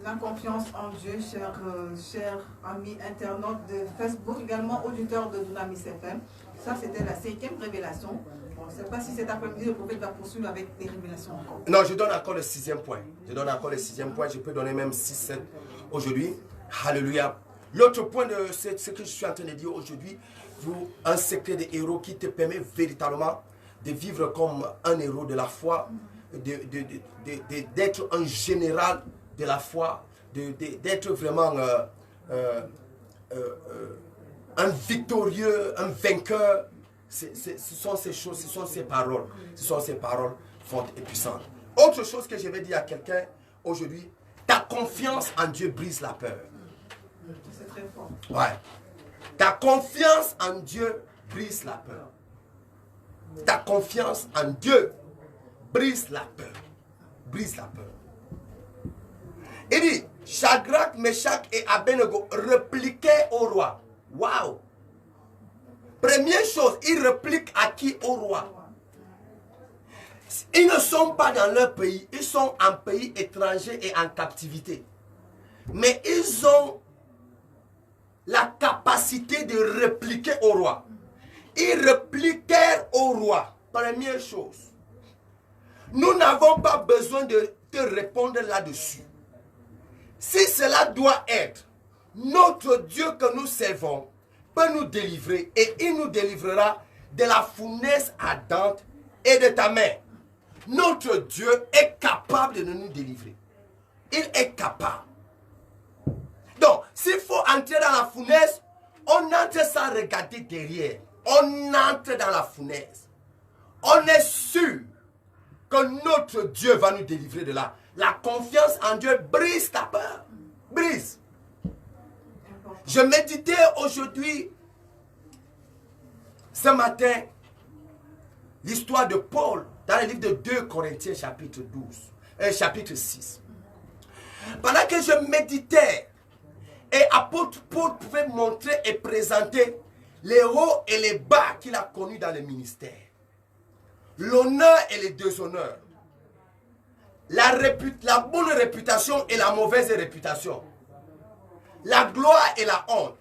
La confiance en Dieu, chers amis internautes de Facebook, également auditeurs de Dunamis FM. Ça, c'était la 5e révélation. On ne sait pas si cet après-midi, le prophète va poursuivre avec des révélations encore. Non, je donne encore le 6e point. Je donne encore le 6e point. Je peux donner même 6, 7 aujourd'hui. Alléluia. L'autre point de ce que je suis en train de dire aujourd'hui, un secret de héros qui te permet véritablement de vivre comme un héros de la foi, d'être un général de la foi, d'être vraiment un victorieux, un vainqueur. Ce sont ces choses, ce sont ces paroles. Ce sont ces paroles fortes et puissantes. Autre chose que je vais dire à quelqu'un aujourd'hui, ta confiance en Dieu brise la peur. C'est très fort. Ouais. Ta confiance en Dieu brise la peur. Ta confiance en Dieu brise la peur. Brise la peur. Il dit, Shadrach, Meshach et Abednego répliquaient au roi. Waouh! Première chose, ils répliquent à qui? Au roi. Ils ne sont pas dans leur pays, ils sont en pays étranger et en captivité. Mais ils ont la capacité de répliquer au roi. Ils répliquèrent au roi. Première chose. Nous n'avons pas besoin de te répondre là-dessus. Si cela doit être, notre Dieu que nous servons peut nous délivrer et il nous délivrera de la fournaise ardente et de ta main. Notre Dieu est capable de nous délivrer. Il est capable. Donc, s'il faut entrer dans la fournaise, on entre sans regarder derrière. On entre dans la fournaise. On est sûr que notre Dieu va nous délivrer de là. La confiance en Dieu brise ta peur. Brise. Je méditais aujourd'hui, ce matin, l'histoire de Paul dans le livre de 2 Corinthiens chapitre 6. Pendant que je méditais, et apôtre Paul pouvait montrer et présenter les hauts et les bas qu'il a connus dans le ministère. L'honneur et les déshonneurs. La bonne réputation et la mauvaise réputation. La gloire et la honte.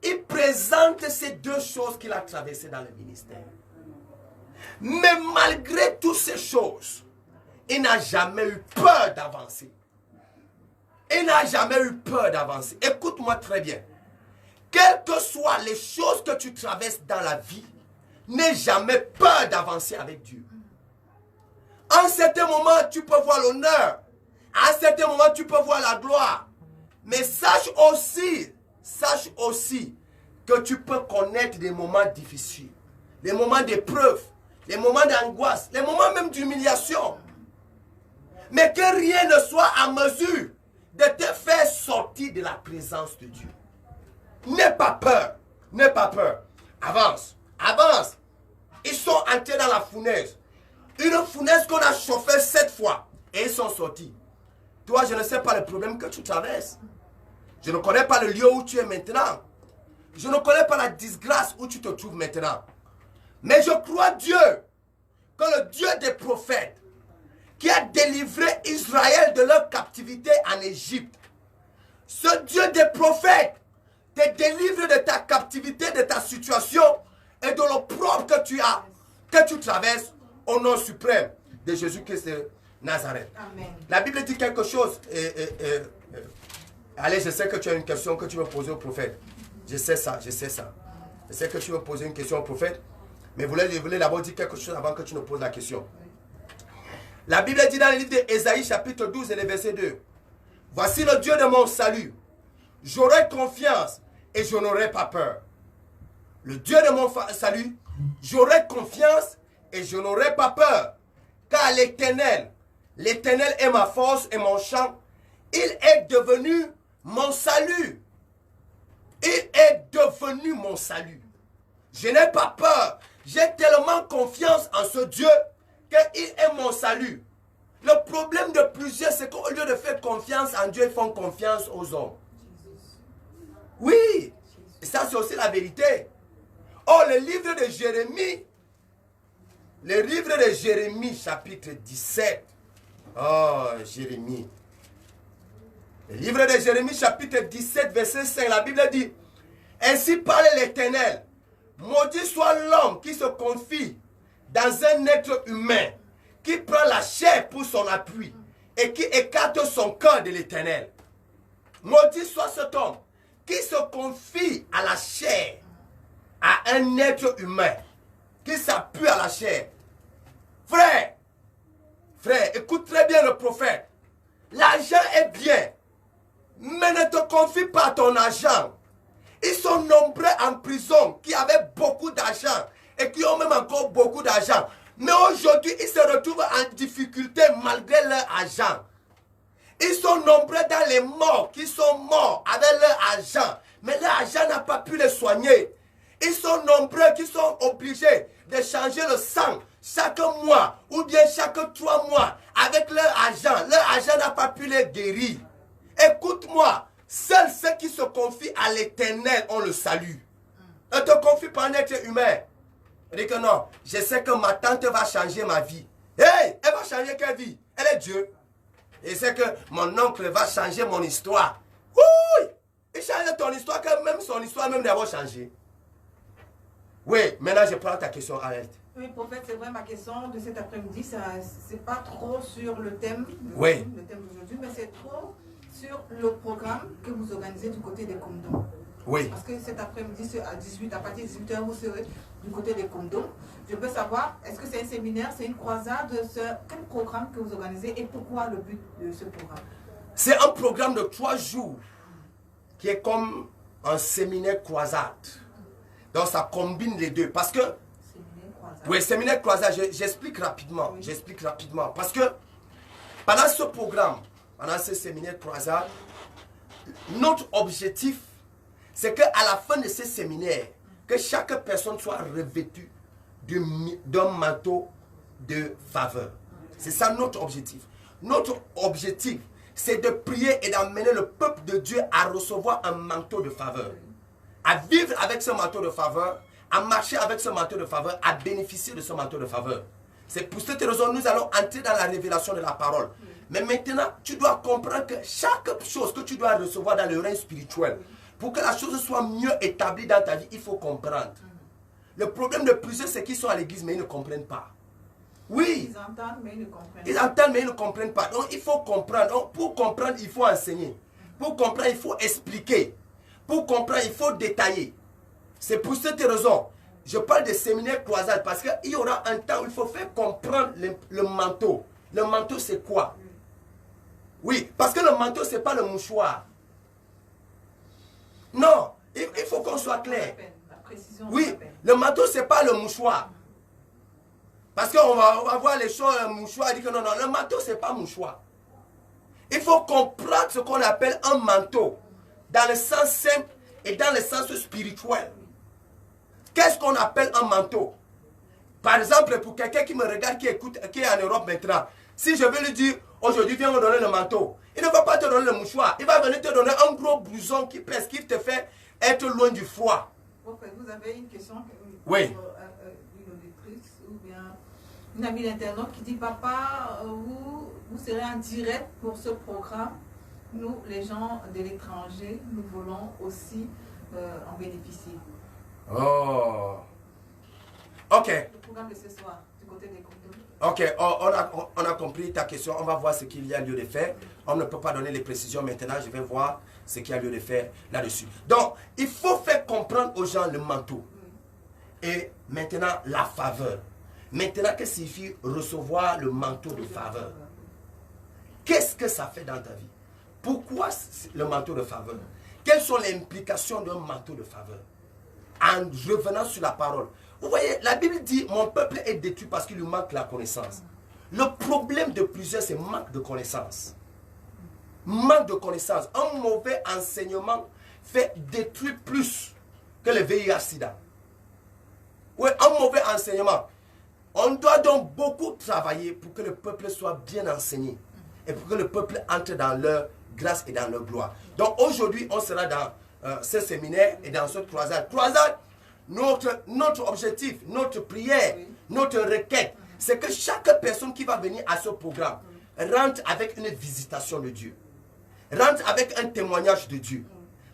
il présente ces deux choses qu'il a traversées dans le ministère. Mais malgré toutes ces choses, il n'a jamais eu peur d'avancer. Il n'a jamais eu peur d'avancer. Écoute-moi très bien. Quelles que soient les choses que tu traverses dans la vie, n'aie jamais peur d'avancer avec Dieu. En certains moments, tu peux voir l'honneur. À un certain moment, tu peux voir la gloire. Mais sache aussi que tu peux connaître des moments difficiles, des moments d'épreuve, les moments d'angoisse, les moments même d'humiliation. Mais que rien ne soit à mesure de te faire sortir de la présence de Dieu. N'aie pas peur, n'aie pas peur. Avance, avance. Ils sont entrés dans la fournaise. Une fournaise qu'on a chauffée 7 fois. Et ils sont sortis. Toi, je ne sais pas le problème que tu traverses. Je ne connais pas le lieu où tu es maintenant. Je ne connais pas la disgrâce où tu te trouves maintenant. Mais je crois Dieu, que le Dieu des prophètes, qui a délivré Israël de leur captivité en Égypte, ce Dieu des prophètes te délivre de ta captivité, de ta situation et de l'opprobre que tu as, que tu traverses au nom suprême de Jésus-Christ de Nazareth. Amen. La Bible dit quelque chose. Allez, je sais que tu as une question que tu veux poser au prophète. Je sais ça, je sais ça. Je sais que tu veux poser une question au prophète. Mais vous voulez d'abord dire quelque chose avant que tu ne poses la question. La Bible dit dans le livre d'Ésaïe chapitre 12 et le verset 2. Voici le Dieu de mon salut. J'aurai confiance et je n'aurai pas peur. Le Dieu de mon salut, j'aurai confiance et je n'aurai pas peur. Car l'Éternel est ma force et mon chant. Il est devenu mon salut. Il est devenu mon salut. Je n'ai pas peur. J'ai tellement confiance en ce Dieu qu'il est mon salut. Le problème de plusieurs, c'est qu'au lieu de faire confiance en Dieu, ils font confiance aux hommes. Oui, et ça c'est aussi la vérité. Oh, le livre de Jérémie, chapitre 17. Oh, Jérémie. Le livre de Jérémie, chapitre 17, verset 5, la Bible dit, ainsi parle l'Éternel, maudit soit l'homme qui se confie dans un être humain, qui prend la chair pour son appui et qui écarte son cœur de l'Éternel. Maudit soit cet homme qui se confie à la chair, à un être humain, qui s'appuie à la chair. Frère, écoute très bien le prophète. L'argent est bien, mais ne te confie pas à ton argent. Ils sont nombreux en prison qui avaient beaucoup d'argent et qui ont même encore beaucoup d'argent. Mais aujourd'hui, ils se retrouvent en difficulté malgré leur argent. Ils sont nombreux dans les morts qui sont morts avec leur argent. Mais leur argent n'a pas pu les soigner. Ils sont nombreux qui sont obligés de changer le sang chaque mois ou bien chaque 3 mois avec leur argent. Leur argent n'a pas pu les guérir. Écoute-moi, seuls ceux qui se confient à l'Éternel ont le salut. Ne te confie pas à un être humain. Dis que non, je sais que ma tante va changer ma vie. Hey, elle va changer quelle vie? Elle est Dieu. Et c'est que mon oncle va changer mon histoire. Oui, il change ton histoire, que même son histoire même d'abord changé. Oui, maintenant je prends ta question, arrête. Oui, prophète, c'est vrai, ma question de cet après-midi, c'est pas trop sur le thème d'aujourd'hui, mais c'est trop sur le programme que vous organisez du côté des Comdons. Oui. Parce que cet après-midi, c'est à partir de 18h, vous serez du côté des Comdons. Je veux savoir, est-ce que c'est un séminaire, c'est une croisade, quel programme que vous organisez et pourquoi le but de ce programme? C'est un programme de 3 jours qui est comme un séminaire croisade. Donc ça combine les deux. Parce que... Séminaire croisade. Oui, séminaire croisade, j'explique rapidement. Oui. J'explique rapidement. Parce que pendant ce programme, pendant ce séminaire croisade, notre objectif, c'est qu'à la fin de ce séminaire, que chaque personne soit revêtue d'un manteau de faveur. C'est ça notre objectif. Notre objectif, c'est de prier et d'amener le peuple de Dieu à recevoir un manteau de faveur. À vivre avec ce manteau de faveur, à marcher avec ce manteau de faveur, à bénéficier de ce manteau de faveur. C'est pour cette raison que nous allons entrer dans la révélation de la parole. Mais maintenant, tu dois comprendre que chaque chose que tu dois recevoir dans le règne spirituel Pour que la chose soit mieux établie dans ta vie, il faut comprendre. Le problème de plusieurs, c'est qu'ils sont à l'église, mais ils ne comprennent pas. Oui. Ils entendent, mais ils ne comprennent pas. Ils entendent, mais ils ne comprennent pas. Donc, il faut comprendre. Donc, pour comprendre, il faut enseigner. Pour comprendre, il faut expliquer. Pour comprendre, il faut détailler. C'est pour cette raison. Je parle de séminaire croisade parce qu'il y aura un temps où il faut faire comprendre le manteau. Le manteau, c'est quoi? Oui, parce que le manteau, ce n'est pas le mouchoir. Non, il faut qu'on soit clair. Oui, le manteau, ce n'est pas le mouchoir. Parce qu'on va voir les choses, le mouchoir, dit que non, non, le manteau, ce n'est pas mouchoir. Il faut comprendre ce qu'on appelle un manteau, dans le sens simple et dans le sens spirituel. Qu'est-ce qu'on appelle un manteau? Par exemple, pour quelqu'un qui me regarde, qui écoute, qui est en Europe maintenant, si je veux lui dire, aujourd'hui, viens me donner le manteau, il ne va pas te donner le mouchoir, il va venir te donner un gros blouson qui pèse, qui te fait être loin du froid. Vous avez une question? Oui. Une auditrice ou bien une amie d'internaute qui dit, papa, vous serez en direct pour ce programme. Nous, les gens de l'étranger, nous voulons aussi en bénéficier. Oh. Ok. Le programme de ce soir, du côté des Condos. Ok, on a compris ta question. On va voir ce qu'il y a lieu de faire. On ne peut pas donner les précisions maintenant. Je vais voir ce qu'il y a lieu de faire là-dessus. Donc, il faut faire comprendre aux gens le manteau. Et maintenant, la faveur. Maintenant, qu'est-ce que signifie recevoir le manteau de faveur? Qu'est-ce que ça fait dans ta vie? Pourquoi le manteau de faveur? Quelles sont les implications d'un manteau de faveur? En revenant sur la parole. Vous voyez, la Bible dit, mon peuple est détruit parce qu'il lui manque la connaissance. Le problème de plusieurs, c'est manque de connaissance. Manque de connaissance. Un mauvais enseignement fait détruire plus que le VIH-Sida. Oui, un mauvais enseignement. On doit donc beaucoup travailler pour que le peuple soit bien enseigné et pour que le peuple entre dans leur grâce et dans leur gloire. Donc aujourd'hui, on sera dans ce séminaire et dans cette croisade. Croisade, notre objectif, notre prière, notre requête, c'est que chaque personne qui va venir à ce programme rentre avec une visitation de Dieu, rentre avec un témoignage de Dieu,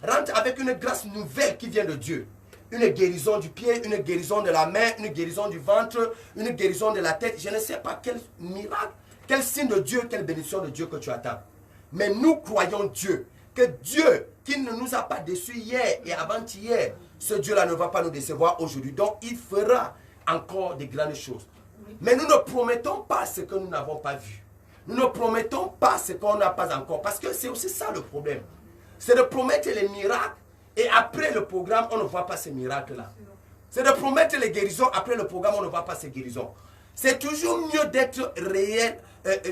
rentre avec une grâce nouvelle qui vient de Dieu. Une guérison du pied, une guérison de la main, une guérison du ventre, une guérison de la tête. Je ne sais pas quel miracle, quel signe de Dieu, quelle bénédiction de Dieu que tu attends. Mais nous croyons Dieu, que Dieu qui ne nous a pas déçus hier et avant-hier, ce Dieu-là ne va pas nous décevoir aujourd'hui. Donc il fera encore de grandes choses. Mais nous ne promettons pas ce que nous n'avons pas vu. Nous ne promettons pas ce qu'on n'a pas encore. Parce que c'est aussi ça le problème. C'est de promettre les miracles. Et après le programme, on ne voit pas ces miracles-là. C'est de promettre les guérisons. Après le programme, on ne voit pas ces guérisons. C'est toujours mieux d'être réel,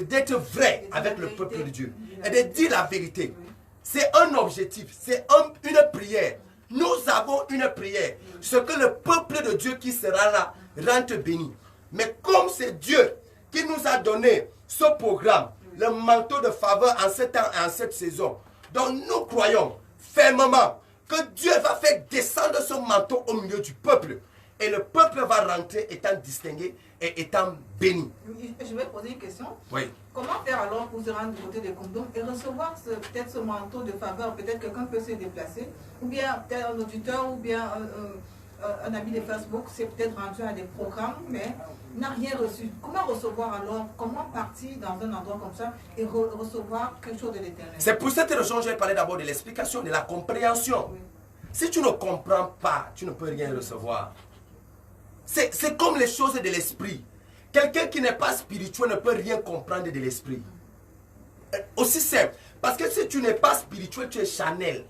d'être vrai avec le peuple de Dieu. Et de dire la vérité. C'est un objectif. C'est une prière. Nous avons une prière. Ce que le peuple de Dieu qui sera là rentre béni. Mais comme c'est Dieu qui nous a donné ce programme, le manteau de faveur en ce temps et en cette saison, donc nous croyons fermement que Dieu va faire descendre ce manteau au milieu du peuple. Et le peuple va rentrer étant distingué et étant béni. Je vais poser une question. Oui. Comment faire alors pour se rendre du côté des condoms et recevoir peut-être ce manteau de faveur? Peut-être quelqu'un peut se déplacer. Ou bien peut-être un auditeur ou bien un ami de Facebook s'est peut-être rendu à des programmes, mais n'a rien reçu. Comment recevoir alors? Comment partir dans un endroit comme ça et recevoir quelque chose de l'éternel? C'est pour cette raison que j'ai parlé d'abord de l'explication, de la compréhension. Oui. Si tu ne comprends pas, tu ne peux rien recevoir. C'est comme les choses de l'esprit. Quelqu'un qui n'est pas spirituel ne peut rien comprendre de l'esprit. Aussi simple. Parce que si tu n'es pas spirituel, tu es charnel.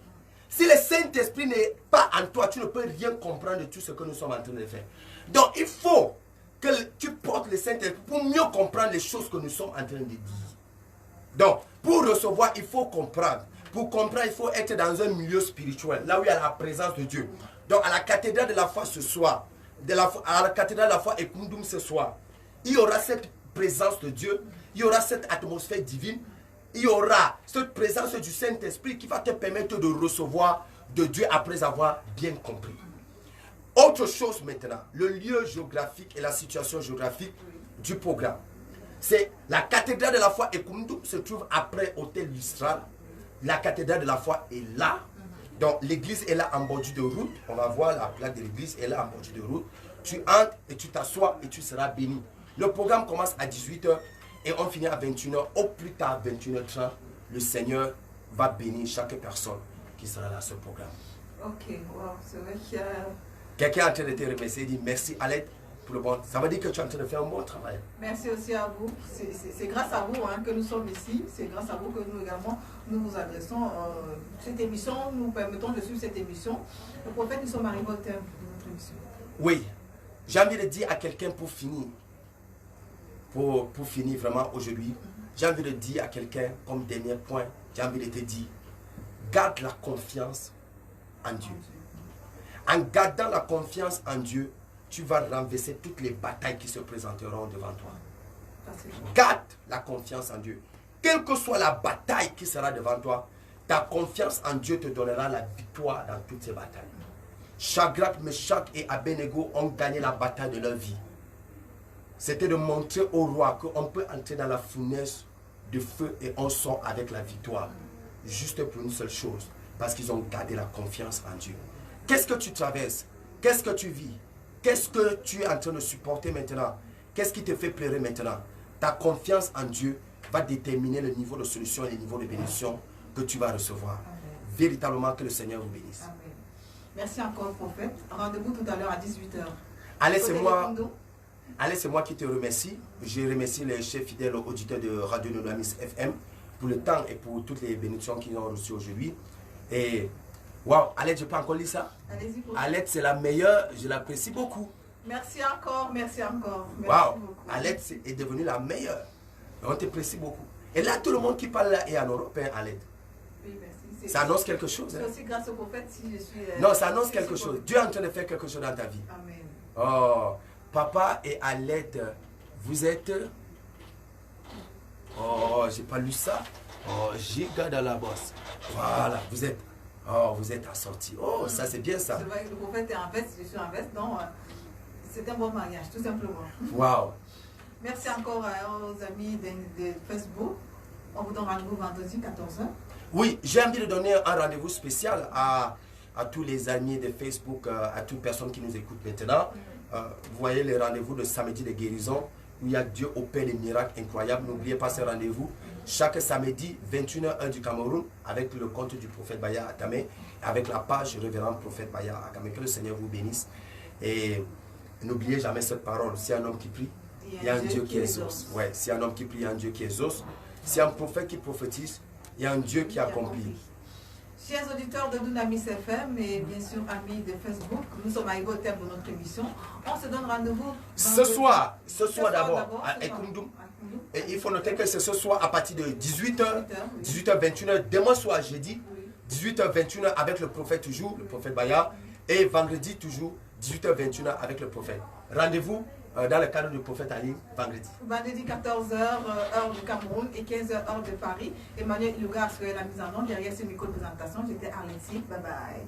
Si le Saint-Esprit n'est pas en toi, tu ne peux rien comprendre de tout ce que nous sommes en train de faire. Donc il faut que tu portes le Saint-Esprit pour mieux comprendre les choses que nous sommes en train de dire. Donc, pour recevoir, il faut comprendre. Pour comprendre, il faut être dans un milieu spirituel, là où il y a la présence de Dieu. Donc, à la cathédrale de la foi ce soir, à la cathédrale de la foi et Kundum ce soir, il y aura cette présence de Dieu, il y aura cette atmosphère divine, il y aura cette présence du Saint-Esprit qui va te permettre de recevoir de Dieu après avoir bien compris. Autre chose maintenant, le lieu géographique et la situation géographique du programme. C'est la cathédrale de la foi et Kundum se trouve après Hôtel Lustral. La cathédrale de la foi est là. Donc l'église est là en bordure de route. On va voir la plaque de l'église est là en bordure de route. Tu entres et tu t'assois et tu seras béni. Le programme commence à 18 h et on finit à 21 h. Au plus tard, 21 h 30, le Seigneur va bénir chaque personne qui sera là à ce programme. Ok, wow, c'est vrai qu'il y a... Quelqu'un est en train de te remercier et dit merci Alette pour le bon. Ça veut dire que tu es en train de faire un bon travail. Merci aussi à vous. C'est grâce à vous que nous sommes ici. C'est grâce à vous que nous également nous vous adressons cette émission. Nous permettons de suivre cette émission. Le prophète, nous sommes arrivés au terme de notre émission. Oui, j'ai envie de dire à quelqu'un pour finir. Pour finir vraiment aujourd'hui, j'ai envie de dire à quelqu'un comme dernier point, j'ai envie de te dire, garde la confiance en Dieu. En gardant la confiance en Dieu, tu vas renverser toutes les batailles qui se présenteront devant toi. Garde la confiance en Dieu. Quelle que soit la bataille qui sera devant toi, ta confiance en Dieu te donnera la victoire dans toutes ces batailles. Shadrach, Meshach et Abednego ont gagné la bataille de leur vie. C'était de montrer au roi qu'on peut entrer dans la fournaise de feu et on sort avec la victoire. Juste pour une seule chose, parce qu'ils ont gardé la confiance en Dieu. Qu'est-ce que tu traverses? Qu'est-ce que tu vis? Qu'est-ce que tu es en train de supporter maintenant? Qu'est-ce qui te fait pleurer maintenant? Ta confiance en Dieu va déterminer le niveau de solution et le niveau de bénédiction que tu vas recevoir. Amen. Véritablement que le Seigneur vous bénisse. Amen. Merci encore, prophète. Rendez-vous tout à l'heure à 18 h. Allez, c'est moi qui te remercie. Je remercie les chefs fidèles auditeurs de Radio Dunamis FM pour le temps et pour toutes les bénédictions qu'ils ont reçues aujourd'hui. Et waouh, Alette, je peux encore lire ça? Allez-y. Alette, c'est la meilleure, je l'apprécie beaucoup. Merci encore, merci encore. Waouh, Alette est devenue la meilleure. On t'apprécie beaucoup. Et là, tout le monde qui parle là est en Europe, hein, Alette. Oui, merci. Ça annonce quelque chose. C'est aussi grâce au prophète si je suis... non, ça annonce quelque chose. Dieu est en train de faire quelque chose dans ta vie. Amen. Oh, papa et Alette, vous êtes... Oh, j'ai pas lu ça. Oh, giga dans la bosse. Voilà, vous êtes... Oh, vous êtes assortis. Oh, ça c'est bien ça. C'est vrai que le prophète est en veste, je suis en veste, donc c'est un bon mariage, tout simplement. Waouh. Merci encore aux amis de Facebook. On vous donne rendez-vous vendredi 14 h. Oui, j'ai envie de donner un rendez-vous spécial à tous les amis de Facebook, à toute personne qui nous écoute maintenant. Vous voyez les rendez-vous de samedi de guérison, où il y a Dieu opère des miracles incroyables. N'oubliez pas ce rendez-vous. Chaque samedi, 21 h du Cameroun, avec le compte du prophète Baya Atame, avec la page révérend prophète Baya Atame. Que le Seigneur vous bénisse. Et n'oubliez jamais cette parole. Si un homme qui prie, il y a un Dieu qui exauce. Ouais, si un homme qui prie, il y a un Dieu qui exauce. Si un prophète qui prophétise, il y a un Dieu qui accomplit. Chers auditeurs de Dunamis FM et bien sûr amis de Facebook, nous sommes arrivés au terme de notre émission. On se donne rendez-vous ce soir d'abord à Ekundoum. Et il faut noter que c'est ce soir à partir de 18 h, 18 h, 21 h, demain soir jeudi, 18 h, 21 h avec le prophète toujours, le prophète Baya, et vendredi toujours, 18 h, 21 h avec le prophète. Rendez-vous dans le cadre du prophète Ali, vendredi. Vendredi 14 h, heure du Cameroun et 15 h, heure de Paris. Emmanuel Iluga a assuré la mise en onde. Derrière ce micro de présentation, j'étais Arlette. Bye bye.